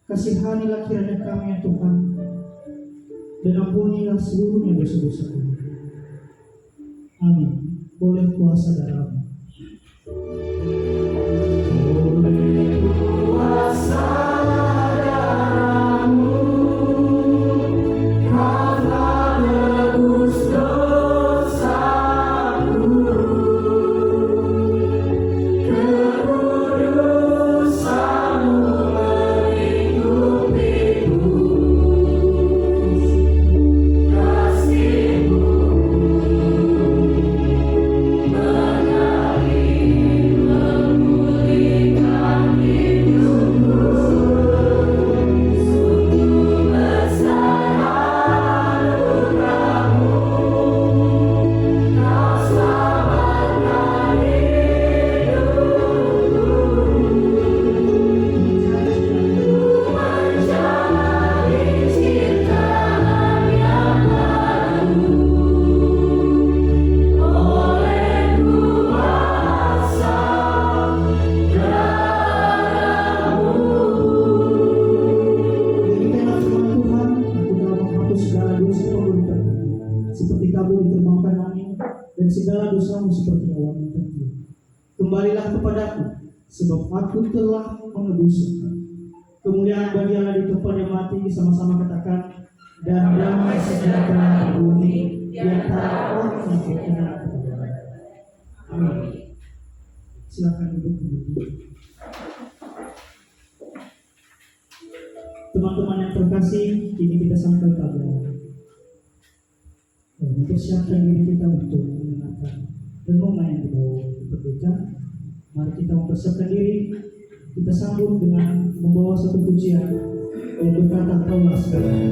Kasihanilah kiranya kami ya Tuhan, dan ampunilah seluruhnya dosa-dosa kami. Amin. Boleh kuasa darahmu. Seperti kabut diterbangkan angin, dan segala dosamu seperti awan yang tertiup. Kembalilah kepadaku, sebab aku telah menebus engkau. Kemuliaan bagi Allah di tempat yang mati, sama-sama katakan, dan damai sejahtera di bumi di antara orang yang berkenan kepada Allah. Amin. Silakan duduk. Teman-teman yang terkasih, kini kita sampai pada mempersiapkan diri kita untuk mendengarkan renungan yang dibawa pendeta. Mari kita mempersiapkan diri, kita sambut dengan membawa satu pujian yang berkata Kaulah segalanya.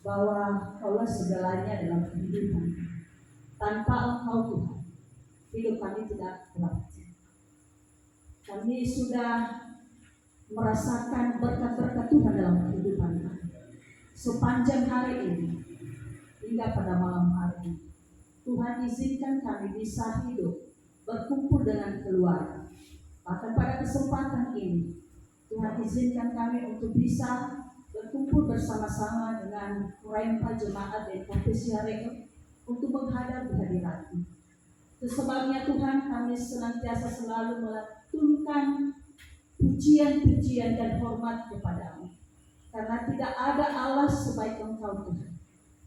bahwa Kaulah segalanya dalam kehidupan. Tanpa Engkau Tuhan, hidup kami tidak berarti. Kami sudah merasakan berkat-berkat Tuhan dalam kehidupan kami sepanjang hari ini hingga pada malam hari ini. Tuhan izinkan kami bisa hidup berkumpul dengan keluarga. Bahkan pada kesempatan ini Tuhan izinkan kami untuk bisa berkumpul bersama-sama dengan rempah jemaat dan konfesi hari untuk menghadap di hadirat-Mu. Itu sebabnya Tuhan, kami senantiasa selalu melakukan pujian-pujian dan hormat kepada-Mu. Karena tidak ada Allah sebaik Engkau Tuhan.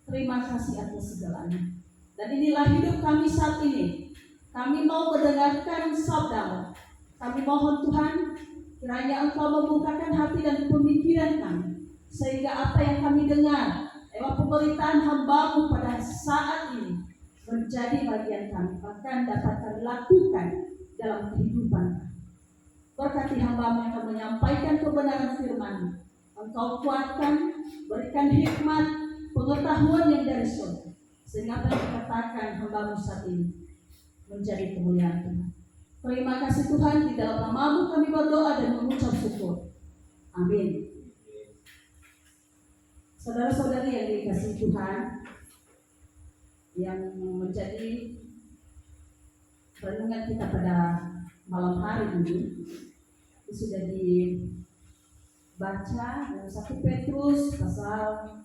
Terima kasih atas segalanya. Dan inilah hidup kami saat ini. Kami mau mendengarkan sabda-Mu. Kami mohon Tuhan, kiranya Engkau membukakan hati dan pemikiran kami, sehingga apa yang kami dengar lewat pemberitaan hamba-Mu pada saat ini menjadi bagian kami, bahkan dapat kami lakukan dalam kehidupan kami. Berkati hamba-Mu yang akan menyampaikan kebenaran firman-Mu. Engkau kuatkan, berikan hikmat, pengetahuan yang dari surga, sehingga apa yang dikatakan hamba-Mu saat ini menjadi kemuliaan Tuhan. Terima kasih Tuhan, di dalam nama-Mu kami berdoa dan mengucap syukur. Amin. Saudara-saudari yang dikasihi Tuhan, yang menjadi renungan kita pada malam hari ini sudah dibaca dalam 1 Petrus pasal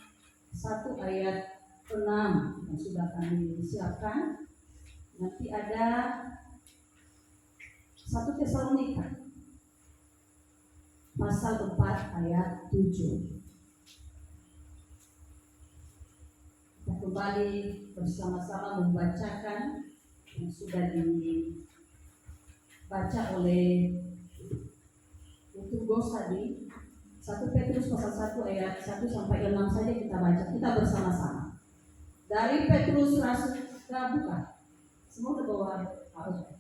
1 ayat 6 yang sudah kami siapkan. Nanti ada 1 Tesalonika pasal 4 ayat 7. Kita kembali bersama-sama membacakan yang sudah dibaca oleh Tugas tadi. 1 Petrus pasal 1 ayat 1 sampai 6 saja kita baca, kita bersama-sama. Dari Petrus Rasul, bukan semua udah bawa harus.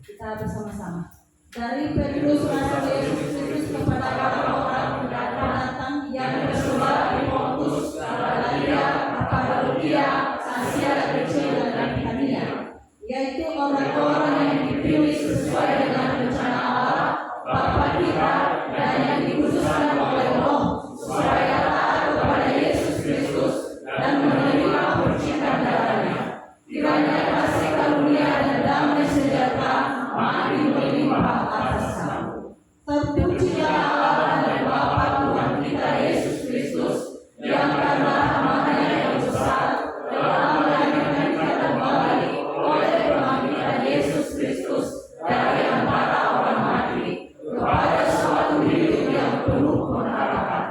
Kita bersama-sama. Dari Petrus Rasul Yesus Kristus kepada orang-orang pendatang yang tersebar di Pontus, Galatia, Kapadokia, Asia Kecil dan Britania, yaitu orang-orang yang dipilih sesuai dengan rencana Allah Bapa kita dan yang dikhususkan oleh Roh supaya taat kepada Yesus Kristus dan menerima percikan darahnya. Kiranya kasih karunia dan damai sejahtera makin berlimpah atas kamu. Terpujilah Allah dan Bapa Tuhan kita Yesus Kristus, yang karena amanahnya yang besar telah melahirkan kita kembali oleh pembangkitan Yesus Kristus dari antara orang mati kepada suatu hidup yang penuh pengharapan,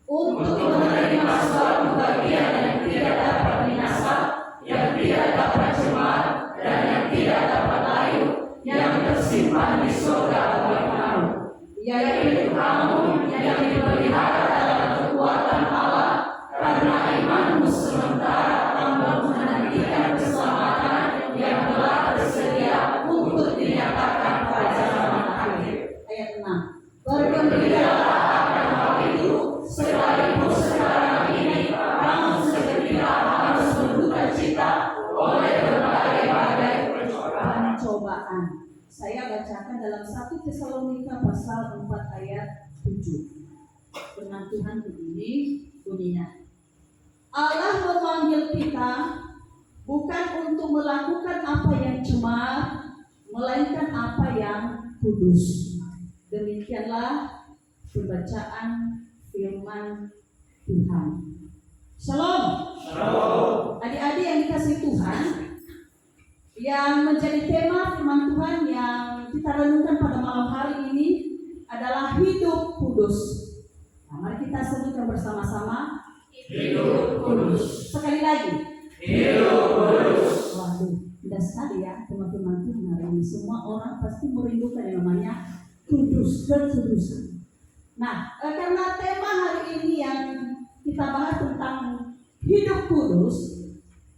untuk menerima suatu bagian yang tidak dapat binasa, yang tidak dapat cemar, dan yang tidak dapat layu, yang tersimpan di surga bagi kamu, yaitu kamu yang dipelihara dalam kekuatan Allah karena imanmu, sementara kamu menantikan keselamatan yang telah tersedia untuk dinyatakan pada zaman akhir. Ayat 6. Bergembiralah akan hal itu, sekalipun sekarang ini kamu segera harus berduka cita oleh berbagai-bagai pencobaan. Saya bacakan dalam 1 Tesalonika pasal 4 ayat 7. Firman Tuhan begini bunyinya. Allah memanggil kita bukan untuk melakukan apa yang cemar, melainkan apa yang kudus. Demikianlah pembacaan firman Tuhan. Shalom. Shalom. Adik-adik yang dikasihi Tuhan, yang menjadi tema firman Tuhan yang kita renungkan pada malam hari ini adalah hidup kudus. Nah, mari kita sebutkan bersama-sama, hidup kudus. Sekali lagi, hidup kudus. Waduh, indah sekali ya teman-teman Tuhan hari ini. Semua orang pasti merindukan yang namanya kudus, kekudusan. Nah, karena tema hari ini yang kita bahas tentang hidup kudus,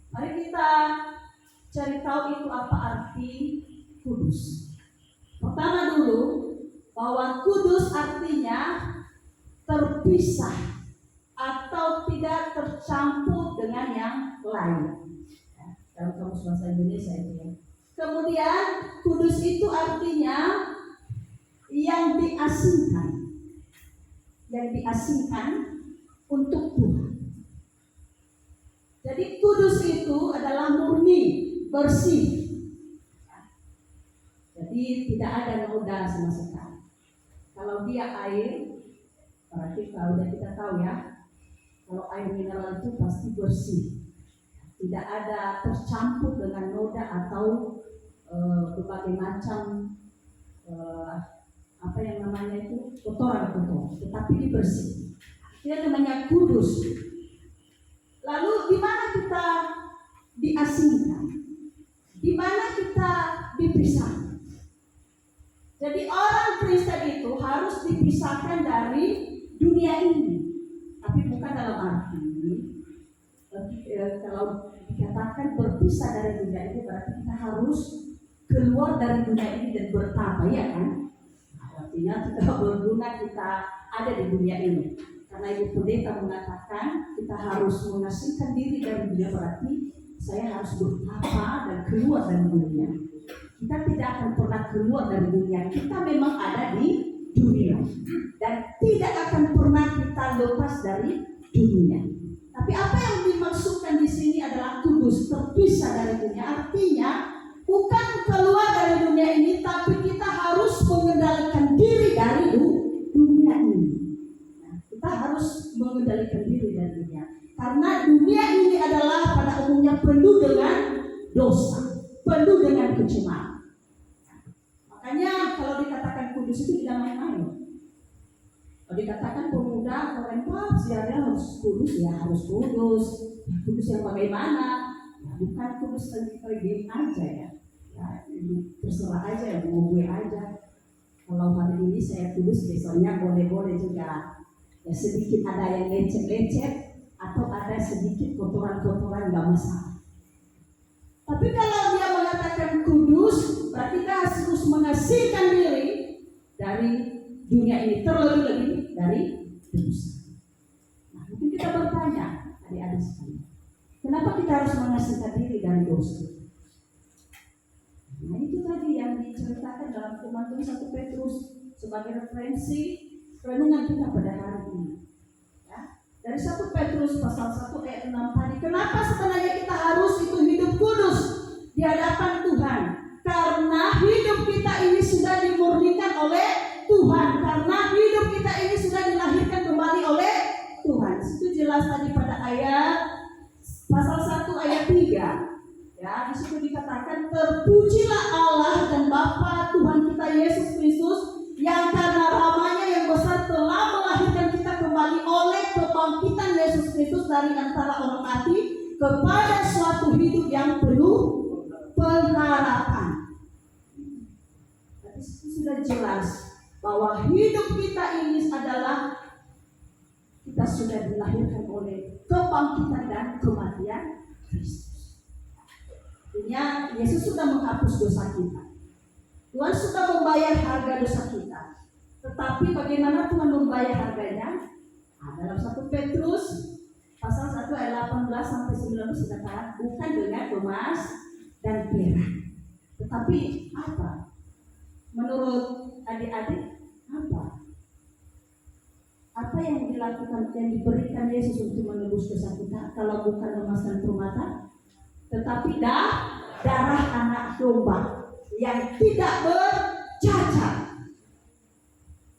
mari kita cari tahu itu apa arti kudus. Pertama dulu, bahwa kudus artinya terpisah atau tidak tercampur dengan yang lain. Ya, dalam kamus bahasa Indonesia itu ya. Kemudian kudus itu artinya yang diasingkan untuk Tuhan. Jadi kudus itu adalah murni, bersih. Jadi tidak ada noda sama sekali. Kalau dia air, berarti kalau kita tahu ya, kalau air mineral itu pasti bersih. Tidak ada tercampur dengan noda atau berbagai macam apa yang namanya itu kotoran, tetapi dibersih. Dia namanya kudus. Lalu di mana kita diasingkan? Di mana kita dipisah? Jadi orang Kristen itu harus dipisahkan dari dunia ini. Tapi bukan dalam arti kalau dikatakan berpisah dari dunia ini berarti kita harus keluar dari dunia ini dan bertambah, ya kan? Artinya tidak berguna kita ada di dunia ini. Karena Ibu Pendeta mengatakan kita harus mengasingkan diri dari dunia, berarti saya harus bertapa dan keluar dari dunia. Kita tidak akan pernah keluar dari dunia. Kita memang ada di dunia dan tidak akan pernah kita lepas dari dunia. Tapi apa yang dimaksudkan di sini adalah kudus, terpisah dari dunia. Artinya bukan keluar dari dunia ini, tapi kita harus mengendalikan diri dari dunia ini. Nah, kita harus mengendalikan diri dari dunia. Karena dunia ini adalah pada umumnya penuh dengan dosa, penuh dengan kecemaran. Makanya kalau dikatakan kudus itu tidak main-main. Kalau dikatakan pemuda Korintus, ya harus kudus, ya harus kudus. Ya, kudus yang bagaimana? Ya, bukan kudus lagi aja ya. Ya, terserah aja ya, mau gue aja. Kalau hari ini saya kudus, besoknya boleh-boleh juga. Ya sedikit ada yang lecet-lecet atau ada sedikit kotoran-kotoran nggak masalah. Tapi kalau dia mengatakan kudus, berarti kita harus mengasingkan diri dari dunia ini, terlebih-lebih dari dosa. Nah, mungkin kita bertanya, adik-adik sekalian, kenapa kita harus mengasingkan diri dari dosa? Nah, itu tadi yang diceritakan dalam firman Tuhan 1 Petrus sebagai referensi renungan kita pada hari ini. Ya, dari 1 Petrus pasal 1 ayat 6 tadi, kenapa sebenarnya kita harus itu hidup kudus di hadapan Tuhan? Karena hidup kita ini sudah dimurnikan oleh Tuhan. Karena hidup kita ini sudah dilahirkan kembali oleh Tuhan. Itu jelas tadi pada ayat pasal 1 ayat 3. Ya, di situ dikatakan terpujilah Allah dan Bapa Tuhan kita Yesus Kristus yang karena rahmat-Nya yang besar telah melahirkan kita kembali oleh kebangkitan Yesus Kristus dari antara orang mati kepada suatu hidup yang penuh pengharapan. Jadi sudah jelas bahwa hidup kita ini adalah kita sudah dilahirkan oleh kebangkitan dan kematian Kristus. Artinya Yesus sudah menghapus dosa kita. Tuhan sudah membayar harga dosa kita. Tetapi bagaimana Tuhan membayar harganya? Nah, dalam 1 Petrus pasal 1 ayat 18 sampai 19 dikatakan bukan dengan emas dan perak. Tetapi apa? Menurut adik-adik apa? Apa yang dilakukan, yang diberikan Yesus untuk menebus dosa kita kalau bukan emas dan permata? Tetapi darah anak domba yang tidak bercacat.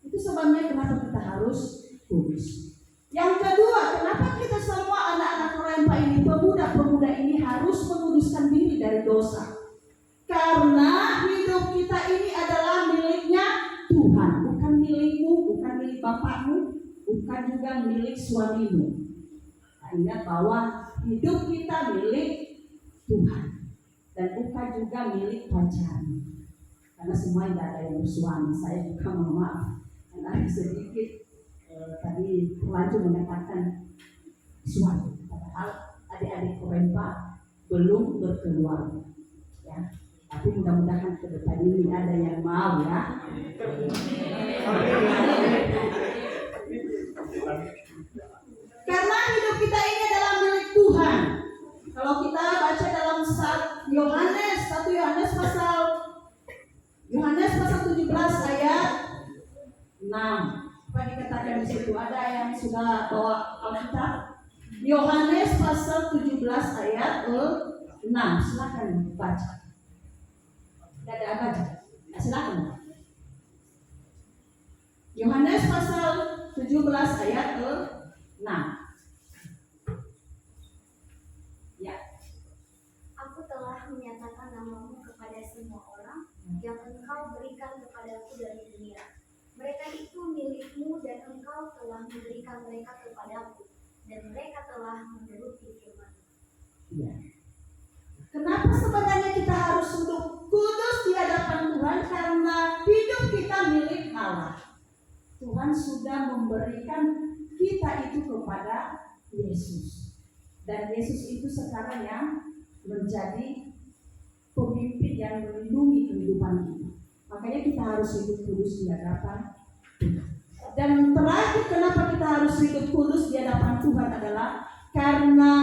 Itu sebabnya kenapa kita harus kudus. Yang kedua, kenapa kita semua anak-anak rempah ini, pemuda-pemuda ini harus menguduskan diri dari dosa. Karena hidup kita ini adalah miliknya Tuhan, bukan milikmu, bukan milik bapakmu, bukan juga milik suamimu. Nah, ingat bahwa hidup kita milik Tuhan dan bukan juga milik pacarmu. Karena semua tidak ada yang bersuami. Saya juga mohon maaf karena sedikit tadi terlanjur mengatakan suami, padahal adik-adik Korempa belum berkeluarga. Ya, tapi mudah-mudahan ke depan ini ada yang mau ya. Karena hidup kita ini adalah milik Tuhan. Kalau kita baca dalam Yohanes 1 Yohanes pasal 17 ayat 6. Apa dikatakan di situ? Ada yang sudah bawa Alkitab? Yohanes pasal 17 ayat 6. Silakan baca. Tidak ada baca. Silakan. Yohanes pasal 17 ayat 6. Ya. Aku telah menyatakan namamu kepada semua orang yang engkau berikan kepadaku dari dunia. Mereka itu milikmu dan engkau telah memberikan mereka kepadaku, dan mereka telah menuruti firman. Ya. Kenapa sebenarnya kita harus hidup kudus di hadapan Tuhan? Karena hidup kita milik Allah. Tuhan sudah memberikan kita itu kepada Yesus. Dan Yesus itu sekarang yang menjadi pemimpin yang melindungi kehidupan kita. Makanya kita harus hidup kudus di hadapan Tuhan. Dan terakhir kenapa kita harus hidup kudus di hadapan Tuhan adalah karena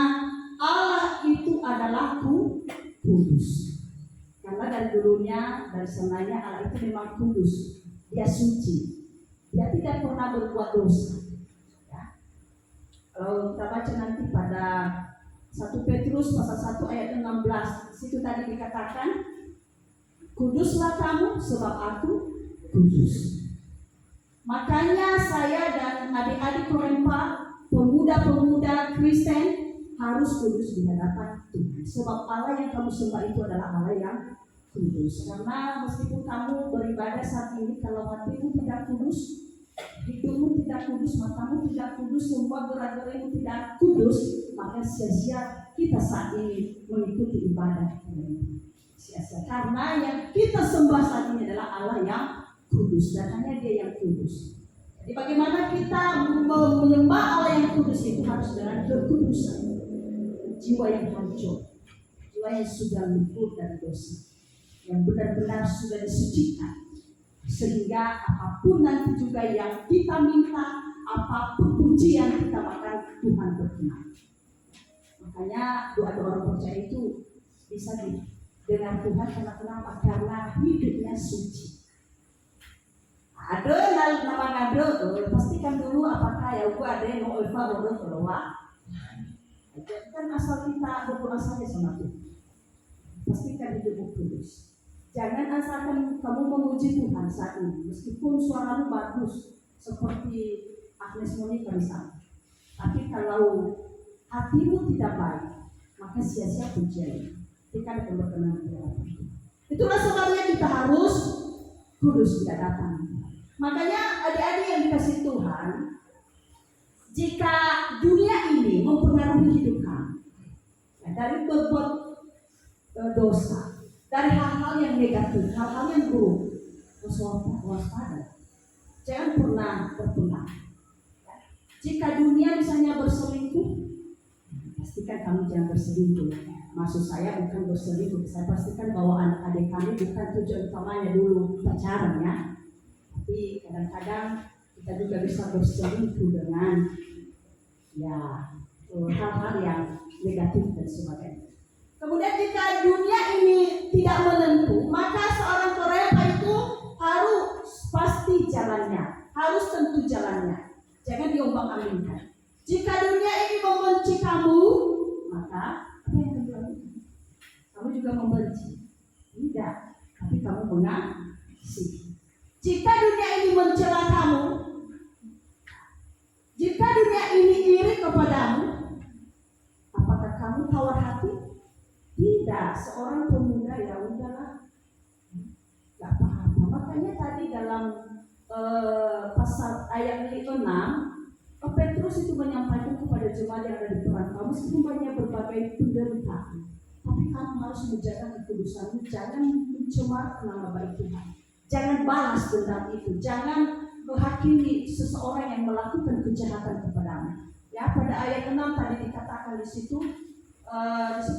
Allah itu adalah kudus. Karena dari dulunya, dari senanya Allah itu memang kudus. Dia suci. Dia tidak pernah berbuat dosa. Ya. Kalau kita baca nanti pada 1 Petrus pasal 1 ayat 16, situ tadi dikatakan, kuduslah kamu sebab aku kudus. Makanya saya dan adik-adik Korempa, pemuda-pemuda Kristen harus kudus di hadapan Tuhan. Sebab Allah yang kamu sembah itu adalah Allah yang kudus. Karena meskipun kamu beribadah saat ini, kalau hatimu tidak kudus, hidupmu tidak kudus, matamu tidak kudus, semua gerak-gerikmu tidak kudus, maka sia-sia kita saat ini mengikuti ibadah. Sia-sia. Karena yang kita sembah saat ini adalah Allah yang kudus, dan hanya Dia yang kudus. Jadi bagaimana kita menyembah Allah yang kudus itu harus dengan kekudusan. Jiwa yang hancur, jiwa yang sudah luput dari dosa, yang benar-benar sudah disucikan, sehingga apapun nanti juga yang kita minta, apapun pujian kita, maka Tuhan berkenan. Makanya doa-doa orang percaya itu bisa didengar Tuhan. Karena kenapa? Karena hidupnya suci. Ada nama ngado, pastikan dulu apakah ya gua ada yang mau Eva bodoh keluar. Kan asal kita berdoa saja sama Tuhan. Pastikan hidupmu kudus. Jangan asalkan kamu memuji Tuhan saat ini, meskipun suaramu bagus seperti Agnes Monica misalnya. Tapi kalau hatimu tidak baik, maka sia-sia pujian. Tidak akan berkenan kepada Tuhan. Itulah sebabnya kita harus kudus di hadapan. Makanya adik-adik yang dikasih Tuhan, jika dunia ini mempengaruhi hidup kamu, ya, dari berbuat dosa, dari hal-hal yang negatif, hal-hal yang buruk, waspada, jangan pernah terpengaruh. Ya. Jika dunia misalnya berselingkuh, pastikan kamu jangan berselingkuh. Maksud saya bukan berselingkuh, saya pastikan bahwa adik-adik kami bukan tujuan utamanya dulu pacaran ya. Tapi kadang-kadang kita juga bisa berselingkuh dengan ya hal-hal yang negatif dan sebagainya. Kemudian jika dunia ini tidak menentu, maka seorang Korempa itu harus pasti jalannya, harus tentu jalannya. Jangan diombang-ambingkan. Jika dunia ini membenci kamu, maka apa yang kamu lakukan? Kamu juga membenci? Tidak, tapi kamu mengasihi. Jika dunia ini mencela kamu, jika dunia ini iri kepadamu, apakah kamu tawar hati? Tidak, seorang pemuda ya udahlah, nggak apa-apa. Makanya tadi dalam pasal ayat 6, Petrus itu menyampaikan kepada jemaat yang ada di perantau, meskipun banyak berbagai penderitaan, tapi kamu harus menjaga kekudusanmu, jangan mencemar nama baik Tuhan. Jangan balas dendam itu, jangan menghakimi seseorang yang melakukan kejahatan kepadamu. Ya, pada ayat 6 tadi dikatakan di situ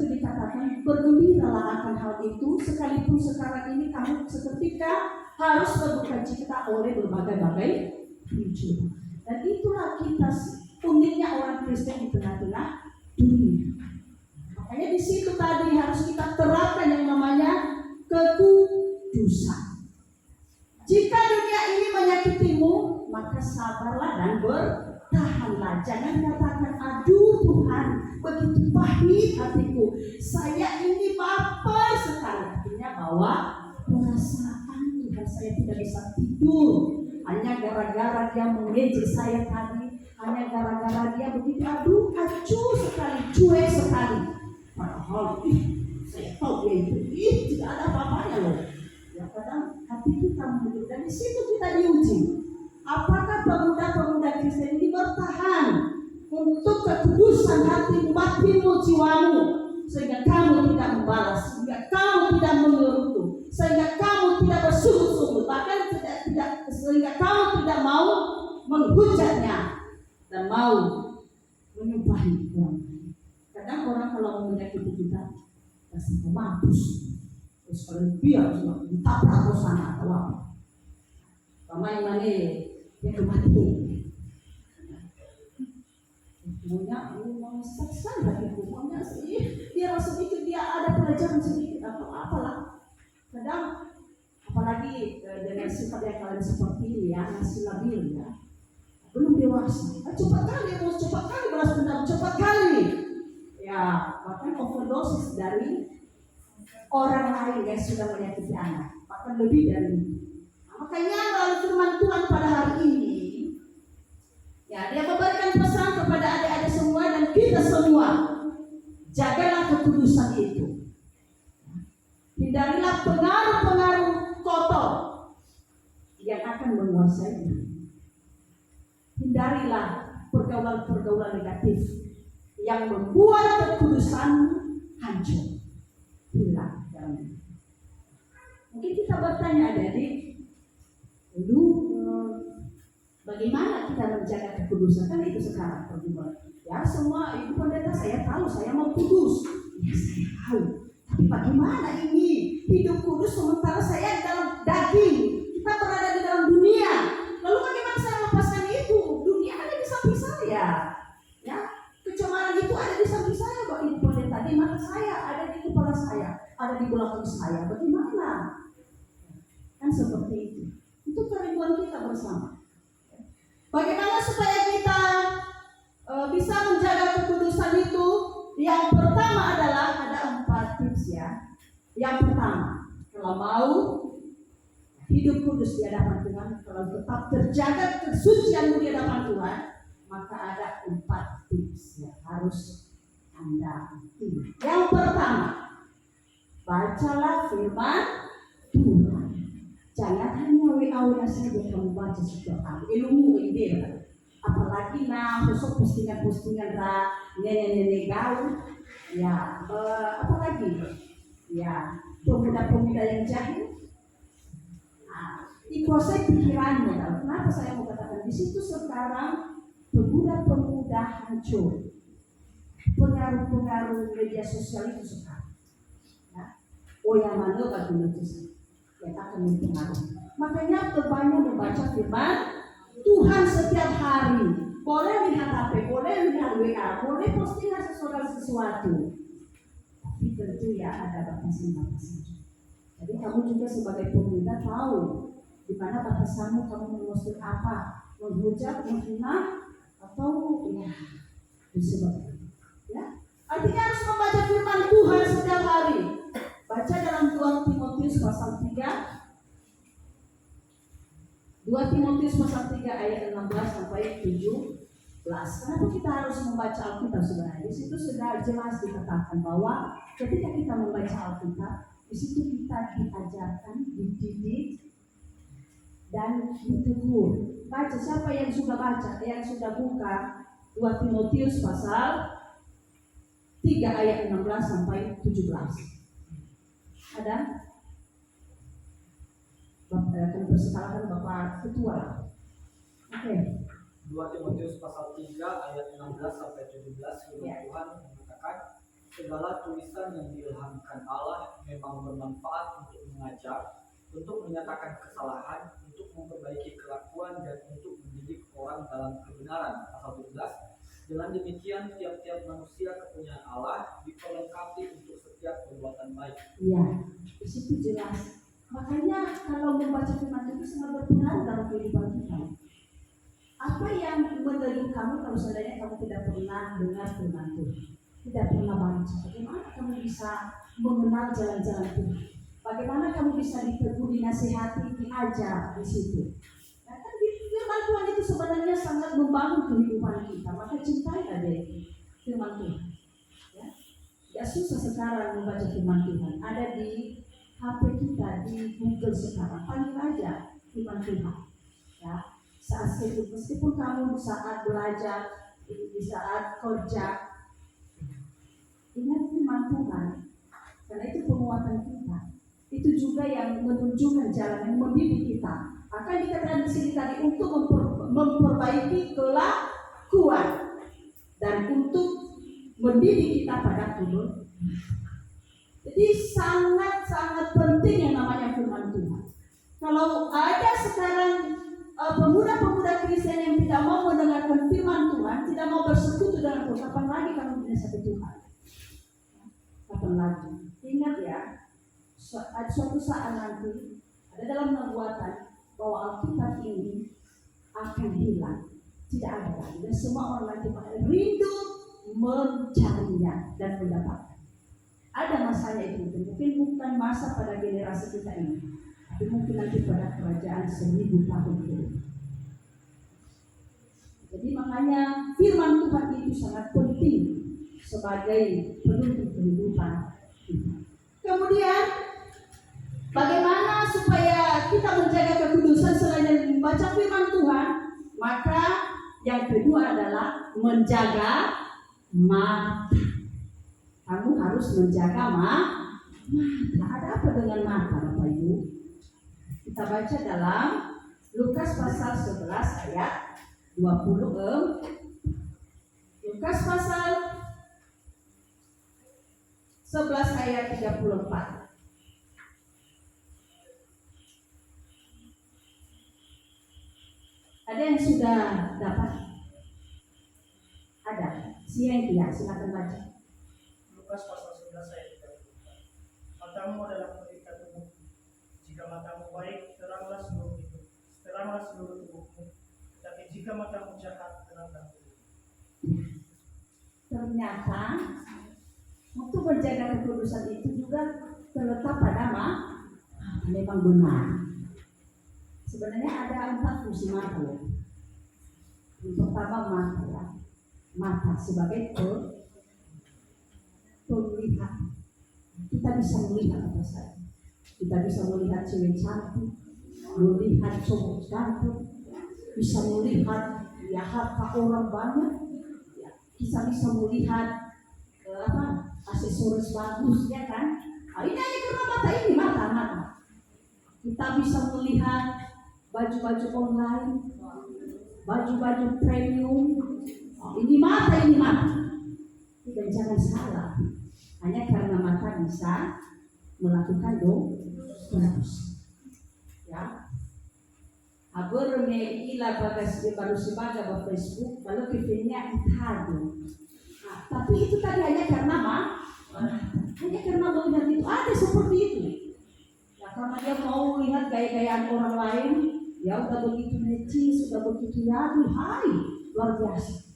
dikatakan bergembiralah akan hal itu, sekalipun sekarang ini kamu seketika harus berduka cita oleh berbagai-bagai perjuangan. Dan itulah kita uniknya orang Kristen di tengah-tengah dunia. Makanya di situ tadi harus kita terapkan yang namanya kekudusan. Jika dunia ini menyakitimu, maka sabarlah dan bertahanlah. Jangan katakan, aduh Tuhan, begitu pahit hatiku, saya ini baper sekali. Artinya bahwa perasaan Tuhan, saya tidak bisa tidur hanya gara-gara dia mengejek saya tadi, hanya gara-gara dia begitu, aduh acuh sekali, cuek sekali. Padahal saya tahu dia itu tidak ada apa-apanya loh. Ya kadang hati kita menunjuk, dan di situ kita diuji. Apakah pemuda-pemuda Kristen ini bertahan untuk kekudusan hatimu, batinmu, jiwamu, sehingga kamu tidak membalas, sehingga kamu tidak mengerutu, sehingga kamu tidak bersungguh-sungguh, bahkan sehingga kamu tidak mau menghujatnya dan mau menyumpahi orang. Kadang orang kalau menyakiti kita, pasti mampus. Terus kalau dia ditabrak ke sana atau apa? Pemain mana yang kematian? Punya mau seksan lagi punya sih. Dia rasa sedikit, dia ada pelajaran sedikit atau apalah. Kadang apalagi dengan sifat yang kalian seperti ini ya, masih labil ya, belum dewasa. Cepat kali balas dendam, cepat kali. Ya, bahkan overdosis dari orang lain yang sudah menyakiti anak, bahkan lebih dari itu. Makanya melalui firman Tuhan pada hari ini, ya dia memberikan pesan kepada adik-adik semua dan kita semua, jagalah kekudusan itu. Hindarilah pengaruh-pengaruh kotor yang akan menguasainya. Hindarilah pergaulan-pergaulan negatif yang membuat kekudusan hancur, hilang. Mungkin kita bertanya, adik-adik, bagaimana kita menjaga kekudusan? Kan itu sekarang pergumulan. Ya semua ibu pendeta saya tahu, saya mau kudus. Ya saya tahu. Tapi bagaimana ini hidup kudus sementara saya dalam daging? Kita berada di dalam dunia. Lalu bagaimana saya melepaskan itu? Dunia ada di samping saya. Ya, kecemaran itu ada di samping saya, Bapak Ibu pendeta. Di mata saya, ada di kepala saya, ada di belakang saya. Bagaimana? Kan seperti itu. Itu kerinduan kita bersama. Bagaimana supaya kita bisa menjaga kekudusan itu? Yang pertama adalah ada 4 tips ya. Yang pertama, kalau mau hidup kudus di hadapan Tuhan, kalau tetap terjaga kesucianmu di hadapan Tuhan, maka ada 4 tips yang harus Anda ikuti. Yang pertama, bacalah firman Tuhan. Jangan hanya WA saja kamu baca setiap hari. Ilmu ide, apalagi besok postingan nenek gaul, ya apalagi ya pemuda-pemuda yang jahil. Dikuasai pikirannya. Kenapa saya mau katakan di situ sekarang pemuda-pemuda hancur. Pengaruh-pengaruh media sosial itu sekarang. Ya. Oh yang mana bagi notis yang akan mempengaruhi. Makanya terbanyak membaca firman Tuhan setiap hari. Boleh lihat HP, boleh lihat WA, boleh postingan sesuatu. Tapi tentu ya ada batasan-batasan. Jadi kamu juga sebagai pemuda tahu di mana batasanmu, kamu mengusir apa, menghujat, menghina, atau ya disebabkan. Ya, artinya harus membaca firman Tuhan setiap hari. Baca dalam 2 Timotius pasal 3. 2 Timotius pasal 3 ayat 16 sampai 17. Kenapa kita harus membaca Alkitab sebenarnya? Di situ sudah jelas dikatakan bahwa ketika kita membaca Alkitab, di situ kita diajarkan, dididik, dan ditegur. Baca, siapa yang sudah baca, yang sudah buka 2 Timotius pasal 3 ayat 16 sampai 17. Ada? Akan persilakan Bapak Ketua. Oke. 2 Timotius pasal 3 ayat 16 sampai 17 firman Tuhan mengatakan, segala tulisan yang diilhamkan Allah memang bermanfaat untuk mengajar, untuk menyatakan kesalahan, untuk memperbaiki kelakuan, dan untuk mendidik orang dalam kebenaran. Pasal 17, Dengan demikian tiap-tiap manusia kepunyaan Allah diperlengkapi untuk setiap perbuatan baik. Iya, di situ jelas. Makanya kalau membaca firman Tuhan itu sangat berpengaruh dalam kehidupan kita. Apa yang mendelik kamu kalau seandainya kamu tidak pernah dengar firman Tuhan, tidak pernah baca? Bagaimana kamu bisa mengenal jalan-jalan Tuhan? Bagaimana kamu bisa ditegur, dinasihati, diajar di situ? Nah, kan firman Tuhan itu sebenarnya sangat membangun kehidupan kita. Maka cintai aja firman Tuhan. Ya, tidak susah sekarang membaca firman Tuhan. Ada di HP kita, di Google sekarang. Panggil aja firman Tuhan. Ya, saat itu meskipun kamu saat belajar, di saat kerja, ingat firman Tuhan. Karena itu penguatan kita. Itu juga yang menunjukkan jalan, yang membimbing kita. Akan dikatakan di sini tadi untuk memperbaiki kelakuan dan untuk mendidik kita pada kudus. Jadi sangat-sangat penting yang namanya firman Tuhan. Kalau ada sekarang pemuda-pemuda Kristen yang tidak mau mendengarkan firman Tuhan, tidak mau bersekutu dengan Tuhan, kapan lagi kamu bisa Tuhan? Kapan lagi? Ingat ya, suatu saat nanti ada dalam nubuatan bahwa Alkitab ini akan hilang, tidak ada lagi, dan semua orang nanti rindu mencarinya dan mendapatkan. Ada masanya itu, mungkin bukan masa pada generasi kita ini, tapi mungkin nanti pada kerajaan 1000 tahun ke depan. Jadi makanya firman Tuhan itu sangat penting sebagai penuntun kehidupan kita. Kemudian bagaimana supaya kita menjaga kekudusan selain membaca firman Tuhan? Maka yang kedua adalah menjaga mata. Kamu harus menjaga mata. Ada apa dengan mata, Bapak Ibu? Kita baca dalam Lukas pasal 11 ayat 20. Lukas pasal 11 ayat 34. Ada yang sudah dapat? Ada. Silakan baca. Lukas pasal 11 ayat 34. Matamu adalah pelita tubuhmu. Jika matamu baik, teranglah seluruh tubuhmu. Tapi jika matamu jahat, teranglah tubuhmu. Ternyata untuk menjaga kekudusan itu juga terletak pada mata. Memang benar. Sebenarnya ada 4 fungsi mata. Yang pertama mata, ya. Mata sebagai pelihat. Kita bisa melihat apa saja. Kita bisa melihat cewek cantik, melihat cowok ganteng, bisa melihat ya harta orang banyak, ya. Kita bisa melihat aksesoris bagus, ya kan? Nah, ini hanya karena mata ini, mata. Kita bisa melihat baju-baju online, baju-baju premium. Ini mata. Tidak, jangan salah. Hanya karena mata bisa melakukan dosa. Ya. Agora me ila bagas de baru sebagai ba Facebook, lalu kifenya itado. Tapi itu tadi hanya karena hanya karena melihat itu ada seperti itu. Ya, karena dia mau melihat gaya-gayaan orang lain, ya udah begitu necis, sudah begitu yadu, hai, luar biasa.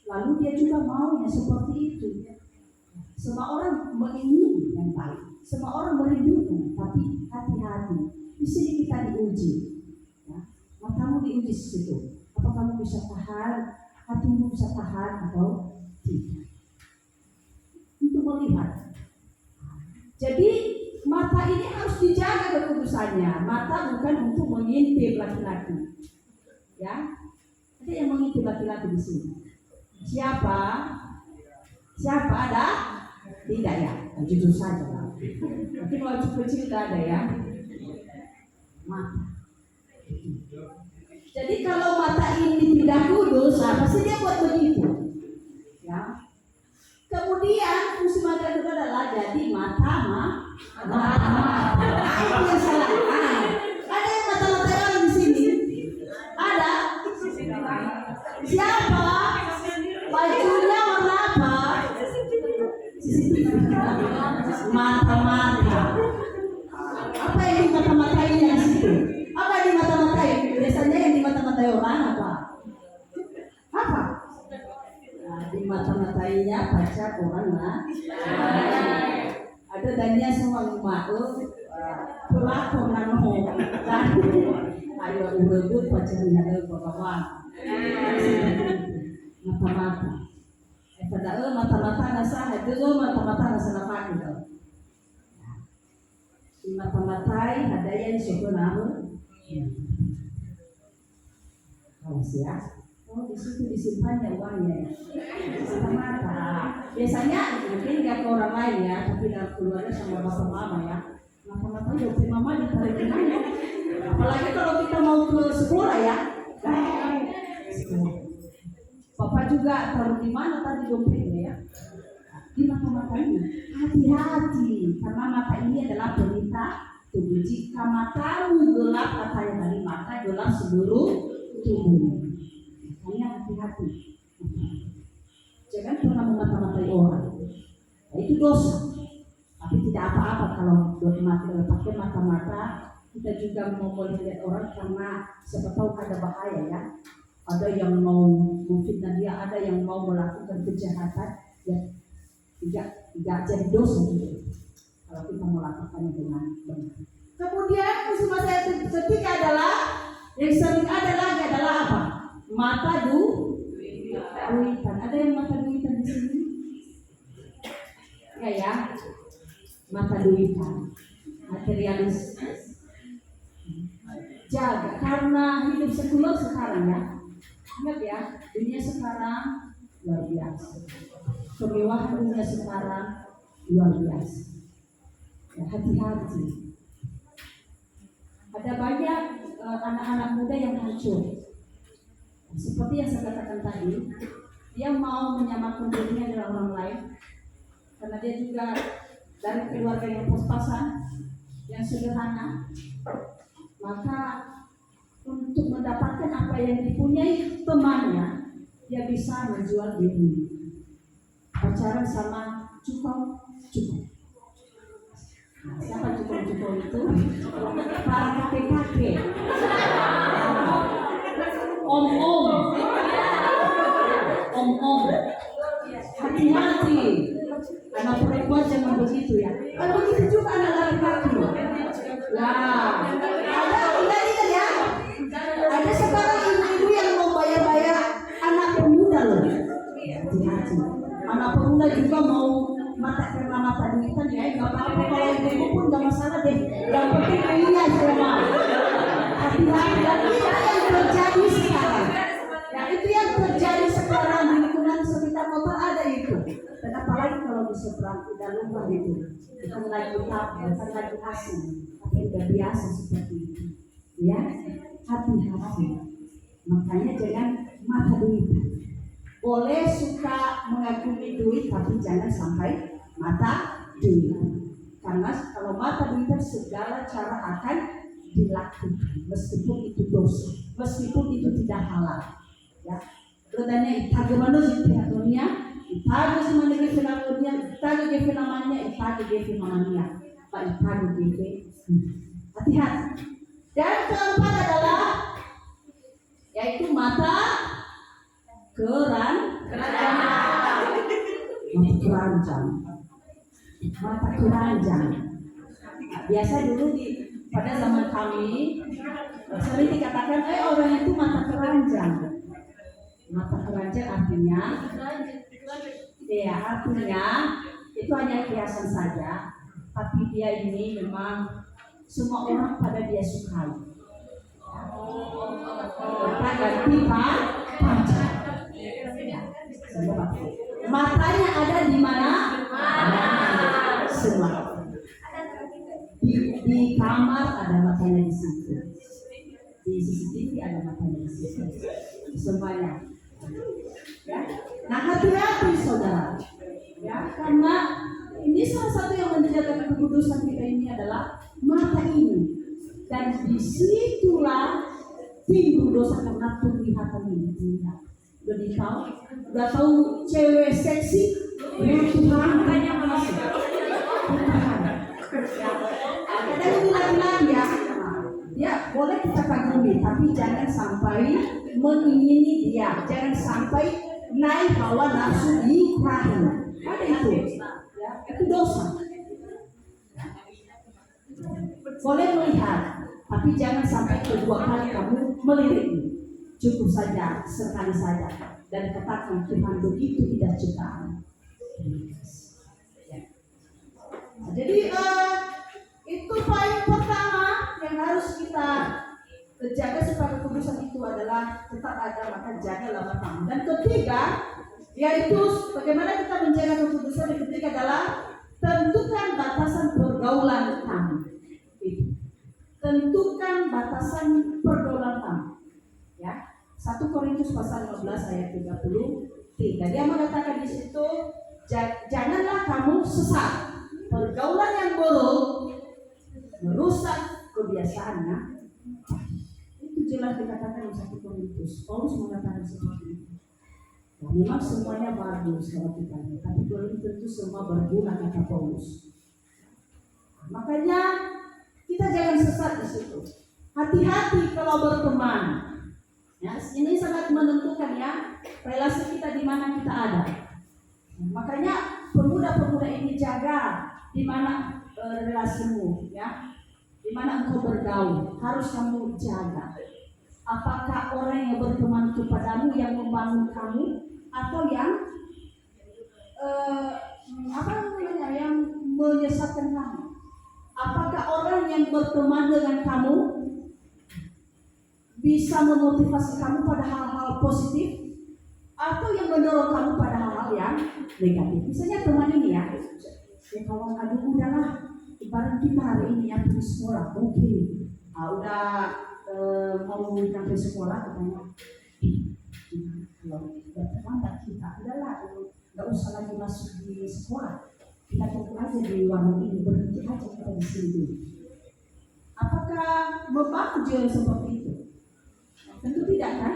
Lalu dia juga maunya seperti itu. Semua orang mengingini yang baik, semua orang merindukan, tapi hati-hati. Di sini kita diuji. Ya. Matamu diuji di situ. Apa kamu bisa tahan? Hatimu bisa tahan atau tidak? Untuk melihat. Jadi mata ini harus dijaga kekudusannya. Mata bukan untuk mengintip laki-laki. Ya, ada yang mengintip laki-laki di sini. Siapa ada? Tidak ya, jujur saja. Mungkin waktu kecil tidak ada ya. Mata. Jadi kalau mata ini tidak kudus, pasti dia buat begitu. Ya. Kemudian fungsi mata itu adalah jadi mata. Yang salah. Ada yang mata-mata orang di sini? Ada? Siapa? Baik. orang lah. Ada danya semua mau pelaku nano dan ayo urebut pacaran ada bakawan. Mata-mata. Padahal mata-mata nasa itu mata-mata nasa apa gitu. Mata-matai ada yang suka nama. Awas ya. Oh di situ disimpannya uangnya. Mata-mata. Biasanya mungkin nggak ke orang lain ya, tapi dalam keluarga sama bapak mama ya. Mata-mata udah mama ditarik kemana? Apalagi kalau kita mau ke sekolah ya. Bapak juga taruh di mana tadi dompetnya ya? Di mata-mata ini. Hati-hati, karena mata ini adalah pelita tubuh. Jika matamu gelap, katanya tadi mata gelap seluruh tubuh. Makanya hati-hati. Jangan pernah memata-matai orang. Nah, itu dosa. Tapi tidak apa-apa kalau pakai mata-mata. Kita juga mau melihat orang karena siapa tahu ada bahaya ya. Ada yang mau memfitnah dia, ada yang mau melakukan kejahatan, ya tidak jadi dosa gitu. Kalau kita melakukannya dengan benar. Kemudian musim masa ketiga adalah yang sering ada lagi adalah apa? Mata duitan. Ada yang mata duitan di sini? Ya. Mata duitan, materialis. Jaga karena hidup sekuler sekarang ya. Ingat ya, dunia sekarang luar biasa. Kemewahan dunia sekarang luar biasa. Ya, hati-hati. Ada banyak anak-anak muda yang hancur. Seperti yang saya katakan tadi, dia mau menyamakan dirinya dengan orang lain karena dia juga dari keluarga yang pas-pasan, yang sederhana. Maka untuk mendapatkan apa yang dipunyai temannya, dia bisa menjual diri. Pacaran sama cukong. Nah, siapa cukong itu? Para kakek-kakek, om-om. Hati-hati. Anak perempuan jangan begitu ya. Kalau begitu juga anak laki-laki. Nah, ada sekarang ibu-ibu yang mau bayar anak pemuda loh. Hati-hati. Anak pemuda juga mau karena mata duitan ya. Gak apa-apa kalau ibu pun gak masalah deh. Yang penting duitnya semua. Hati-hati. Dan itu yang terjadi sekarang. Ya itu yang terjadi sekarang di lingkungan sekitar kota ada itu. Dan apalagi kalau di seberang udah lupa gitu. Bukan lagi bukan lagi asing, tapi udah biasa seperti itu. Ya. Hati-hati. Makanya jangan mata duitan. Boleh suka mengagumi duit, tapi jangan sampai mata duitan. Karena kalau mata duitan segala cara akan dilakukan, meskipun itu dosa, meskipun itu tidak halal. Ya, katanya itago manusia dunia, itago semuanya kefilamannya, itago kefilamannya, pak itago hati-hati. Dan keempat adalah yaitu mata keranjang. Biasa dulu pada zaman kami sering dikatakan orang itu mata keranjang. Mata keranjang artinya itu hanya kiasan saja, tapi dia ini memang semua orang pada dia sukai. Maka ganti panjang. Matanya ada di mana? Semua. Di kamar ada matanya di situ. Di CCTV ada matanya di situ. Semuanya. Ya. Nah, hati-hati saudara. Ya, karena ini salah satu yang menjaga kekudusan kita ini adalah mata ini. Dan disitulah timbul dosa karena penglihatan ini. Udah tahu cewek seksi, Tuhan hanya masuk. Ada yang laki-laki ya, boleh kita kagumi, tapi jangan sampai mengingini dia, jangan sampai naik hawa nafsu di rahim. Ada itu, ya, itu dosa. Boleh melihat, tapi jangan sampai kedua kali kamu meliriknya. Cukup saja, sekali saja, dan katakan Tuhan begitu tidak ciptaan. Jadi itu poin pertama yang harus kita jaga supaya kekudusan itu adalah tetap ada, maka jagalah matamu. Dan ketiga, yaitu bagaimana kita menjaga kekudusan. Yang ketiga adalah tentukan batasan pergaulan kamu. Tentukan batasan pergaulan kamu. Ya, 1 Korintus pasal 15 ayat 33. Dia mengatakan di situ, janganlah kamu sesat. Pergaulan yang buruk merusak kebiasaannya. Itu jelas dikatakan di 1 Korintus. Paulus mengatakan seperti itu. Nah, memang semuanya bagus kalau kita lihat, tapi belum tentu semua berguna, kata Paulus. Makanya kita jangan sesat di situ. Hati-hati kalau berteman. Ya, ini sangat menentukan ya relasi kita di mana kita ada. Makanya pemuda-pemuda ini jaga di mana relasimu, ya, di mana engkau bergaul, harus kamu jaga. Apakah orang yang berteman kepadamu yang membangun kamu, atau yang yang menyesatkan kamu? Apakah orang yang berteman dengan kamu bisa memotivasi kamu pada hal-hal positif, atau yang mendorong kamu pada hal-hal yang negatif? Misalnya teman ini ya kalau aduh udahlah, ibarat kita hari ini yang pergi sekolah, oke, udah mau sampai sekolah, katanya kalau terlambat kita, udahlah, nggak usah lagi masuk di sekolah, kita tunggu aja di warung ini, berhenti aja kita di sini. Apakah membantu dia seperti itu? Tentu tidak kan?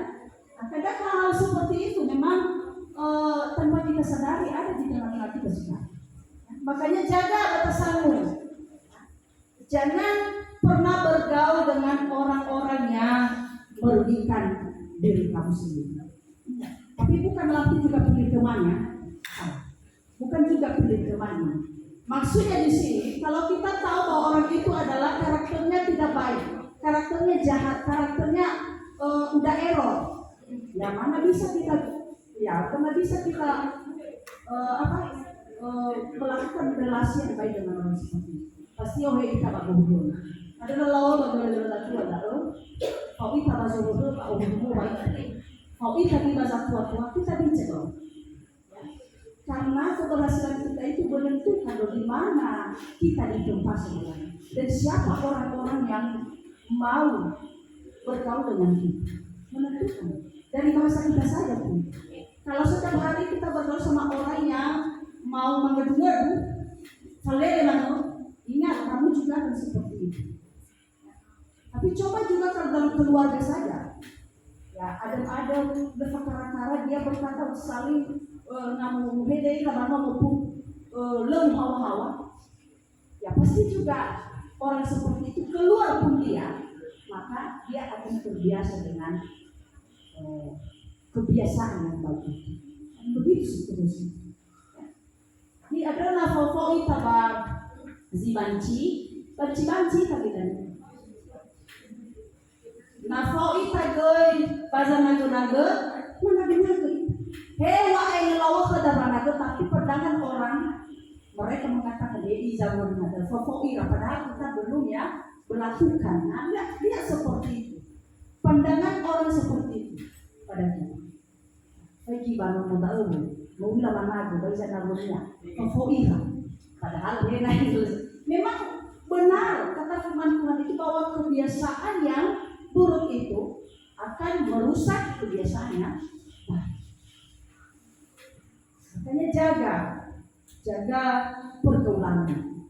Kadang hal seperti itu memang tanpa kita sadari ada di dalam hati kita sekarang. Makanya jaga batasanmu. Jangan pernah bergaul dengan orang-orang yang merugikan diri kamu sendiri. Tapi bukan berarti juga pilih temannya. Bukan juga pilih temannya. Maksudnya di sini, kalau kita tahu bahwa orang itu adalah karakternya tidak baik, karakternya jahat, karakternya udah error, ya mana bisa kita melakukan relasi yang baik dengan orang seperti itu. Pasti kita bakal hubungan. Ada lawan bagaimana tua lalu, kau kita masuk hubungan, kau hubungan baik. Kau kita di masa tua kita bicara. Karena keberhasilan kita itu menentukan di mana kita ditempa sebenarnya, dan siapa orang-orang yang mau bergaul dengan kita, menentukan dari bahasa kita saja pun. Kalau setiap hari kita bergaul sama orang yang mau mengadu-ngadu, kalian ingat kamu juga akan seperti itu. Tapi coba juga kalau dalam keluarga saja, ya ada berkara-kara dia berkata saling namun beda karena maupun lem hawa-hawa, ya pasti juga orang seperti itu keluar pun dia, maka dia akan terbiasa dengan kebiasaan yang bagus. Begitu seterusnya. Ini adalah favorit tabak zibanci tadi dan nafoi tagoy bazanago menaga. Hewa yang lawa ke daranago, tapi pandangan orang mereka mengatakan di zaman ada favorit, padahal kita belum ya melakukan. Nah, lihat seperti itu. Pandangan orang seperti itu pada kita. Bagi bangun modal mau bilang mana baca namanya favorit, padahal dia itu memang benar kata firman Tuhan itu bahwa kebiasaan yang buruk itu akan merusak kebiasaannya. Makanya jaga pergaulannya.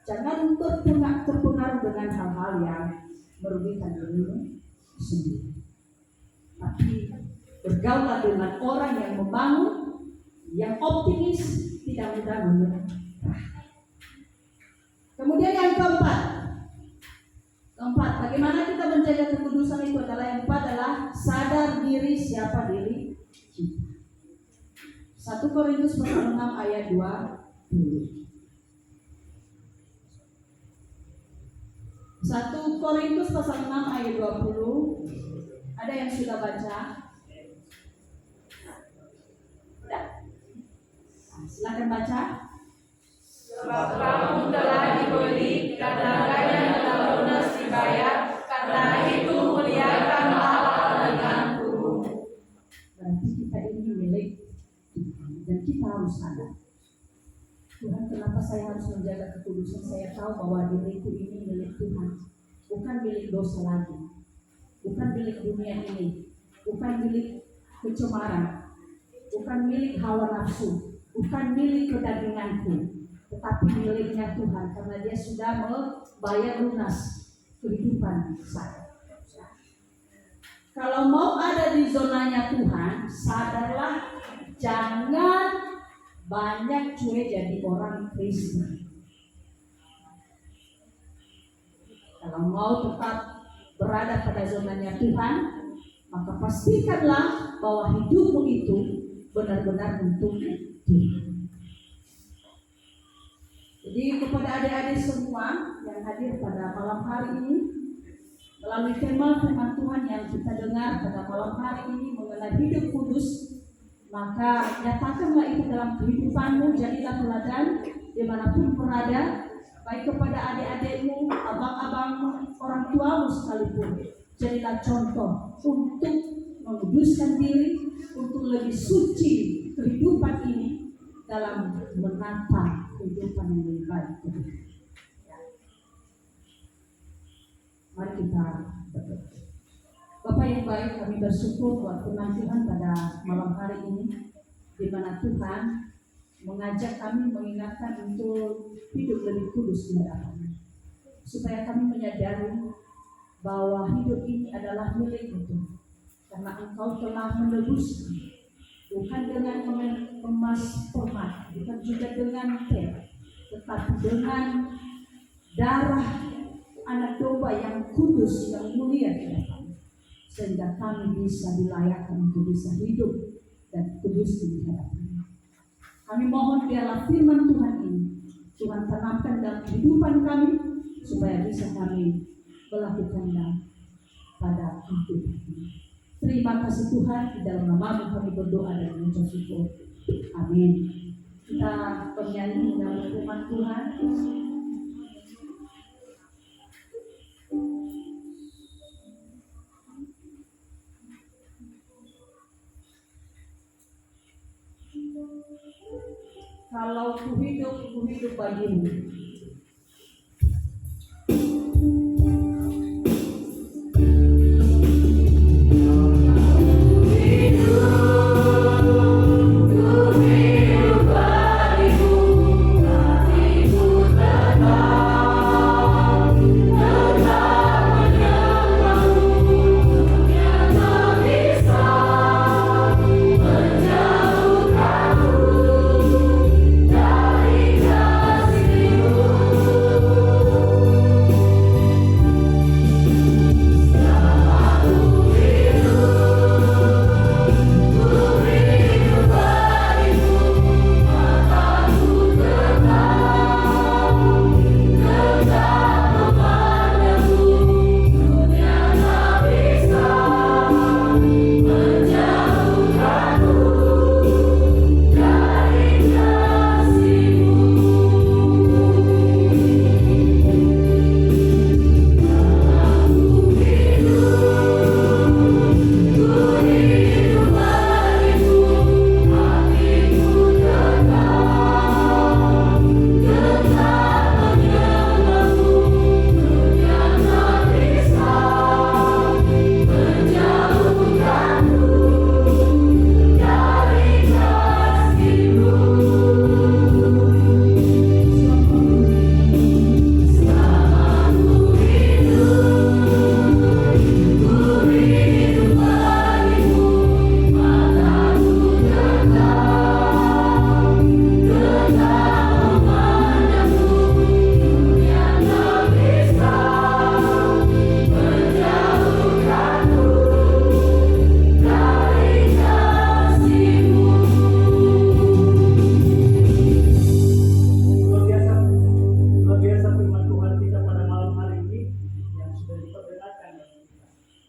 Jangan terpengaruh dengan hal-hal yang merugikan dirimu sendiri. Tapi bergaulah dengan orang yang membangun, yang optimis, tidak mudah menyerah. Kemudian yang keempat, bagaimana kita menjaga kekudusan itu adalah yang keempat adalah sadar diri siapa diri kita. 1 Korintus pasal 6 ayat 20. 1 Korintus pasal 6 ayat 20. Ada yang sudah baca? Sudah. Silakan baca. Sebab kamu telah dibeli dan harganya telah lunas dibayar, karena itu muliakan Allah dengan tubuh. Berarti kita ini milik Tuhan dan kita harus sadar. Tuhan, kenapa saya harus menjaga kekudusan? Saya tahu bahwa diriku ini milik Tuhan, bukan milik dosa lagi, bukan milik dunia ini, bukan milik kecemaran, bukan milik hawa nafsu, bukan milik kedaginganku, tetapi miliknya Tuhan, karena Dia sudah membayar lunas kehidupan saya. Kalau mau ada di zonanya Tuhan, sadarlah, jangan banyak cuek jadi orang Kristen. Kalau mau tetap berada pada zonanya Tuhan, maka pastikanlah bahwa hidupmu itu benar-benar untuk Tuhan. Jadi kepada adik-adik semua yang hadir pada malam hari ini, melalui firman Tuhan yang kita dengar pada malam hari ini mengenai hidup kudus, maka nyatakanlah itu dalam kehidupanmu. Jadilah teladan dimanapun berada, baik kepada adik-adikmu, abang-abangmu, orang tuamu sekalipun. Jadilah contoh untuk menguduskan diri, untuk lebih suci kehidupan ini dalam menata kehidupan yang lebih baik. Mari kita berdoa. Bapa yang baik, kami bersyukur buat firman Tuhan pada malam hari ini, di mana Tuhan mengajak kami, mengingatkan untuk hidup lebih kudus di hadapan-Mu, supaya kami menyadari bahwa hidup ini adalah milik-Mu Tuhan, karena Engkau telah menebus, bukan dengan emas perak, bukan juga dengan perak, tetapi dengan darah anak domba yang kudus, yang mulia di hadapan-Mu, sehingga kami bisa dilayakkan untuk bisa hidup dan kudus di hadapan-Mu. Kami mohon biarlah firman Tuhan ini Tuhan tanamkan dalam kehidupan kami, supaya bisa kami melakukannya pada kehidupan ini. Terima kasih Tuhan, di dalam nama-Mu kami berdoa dan mengucap syukur. Amin. Kita bernyanyi dalam firman Tuhan. Kalau ku hidup bagimu. Dari kasih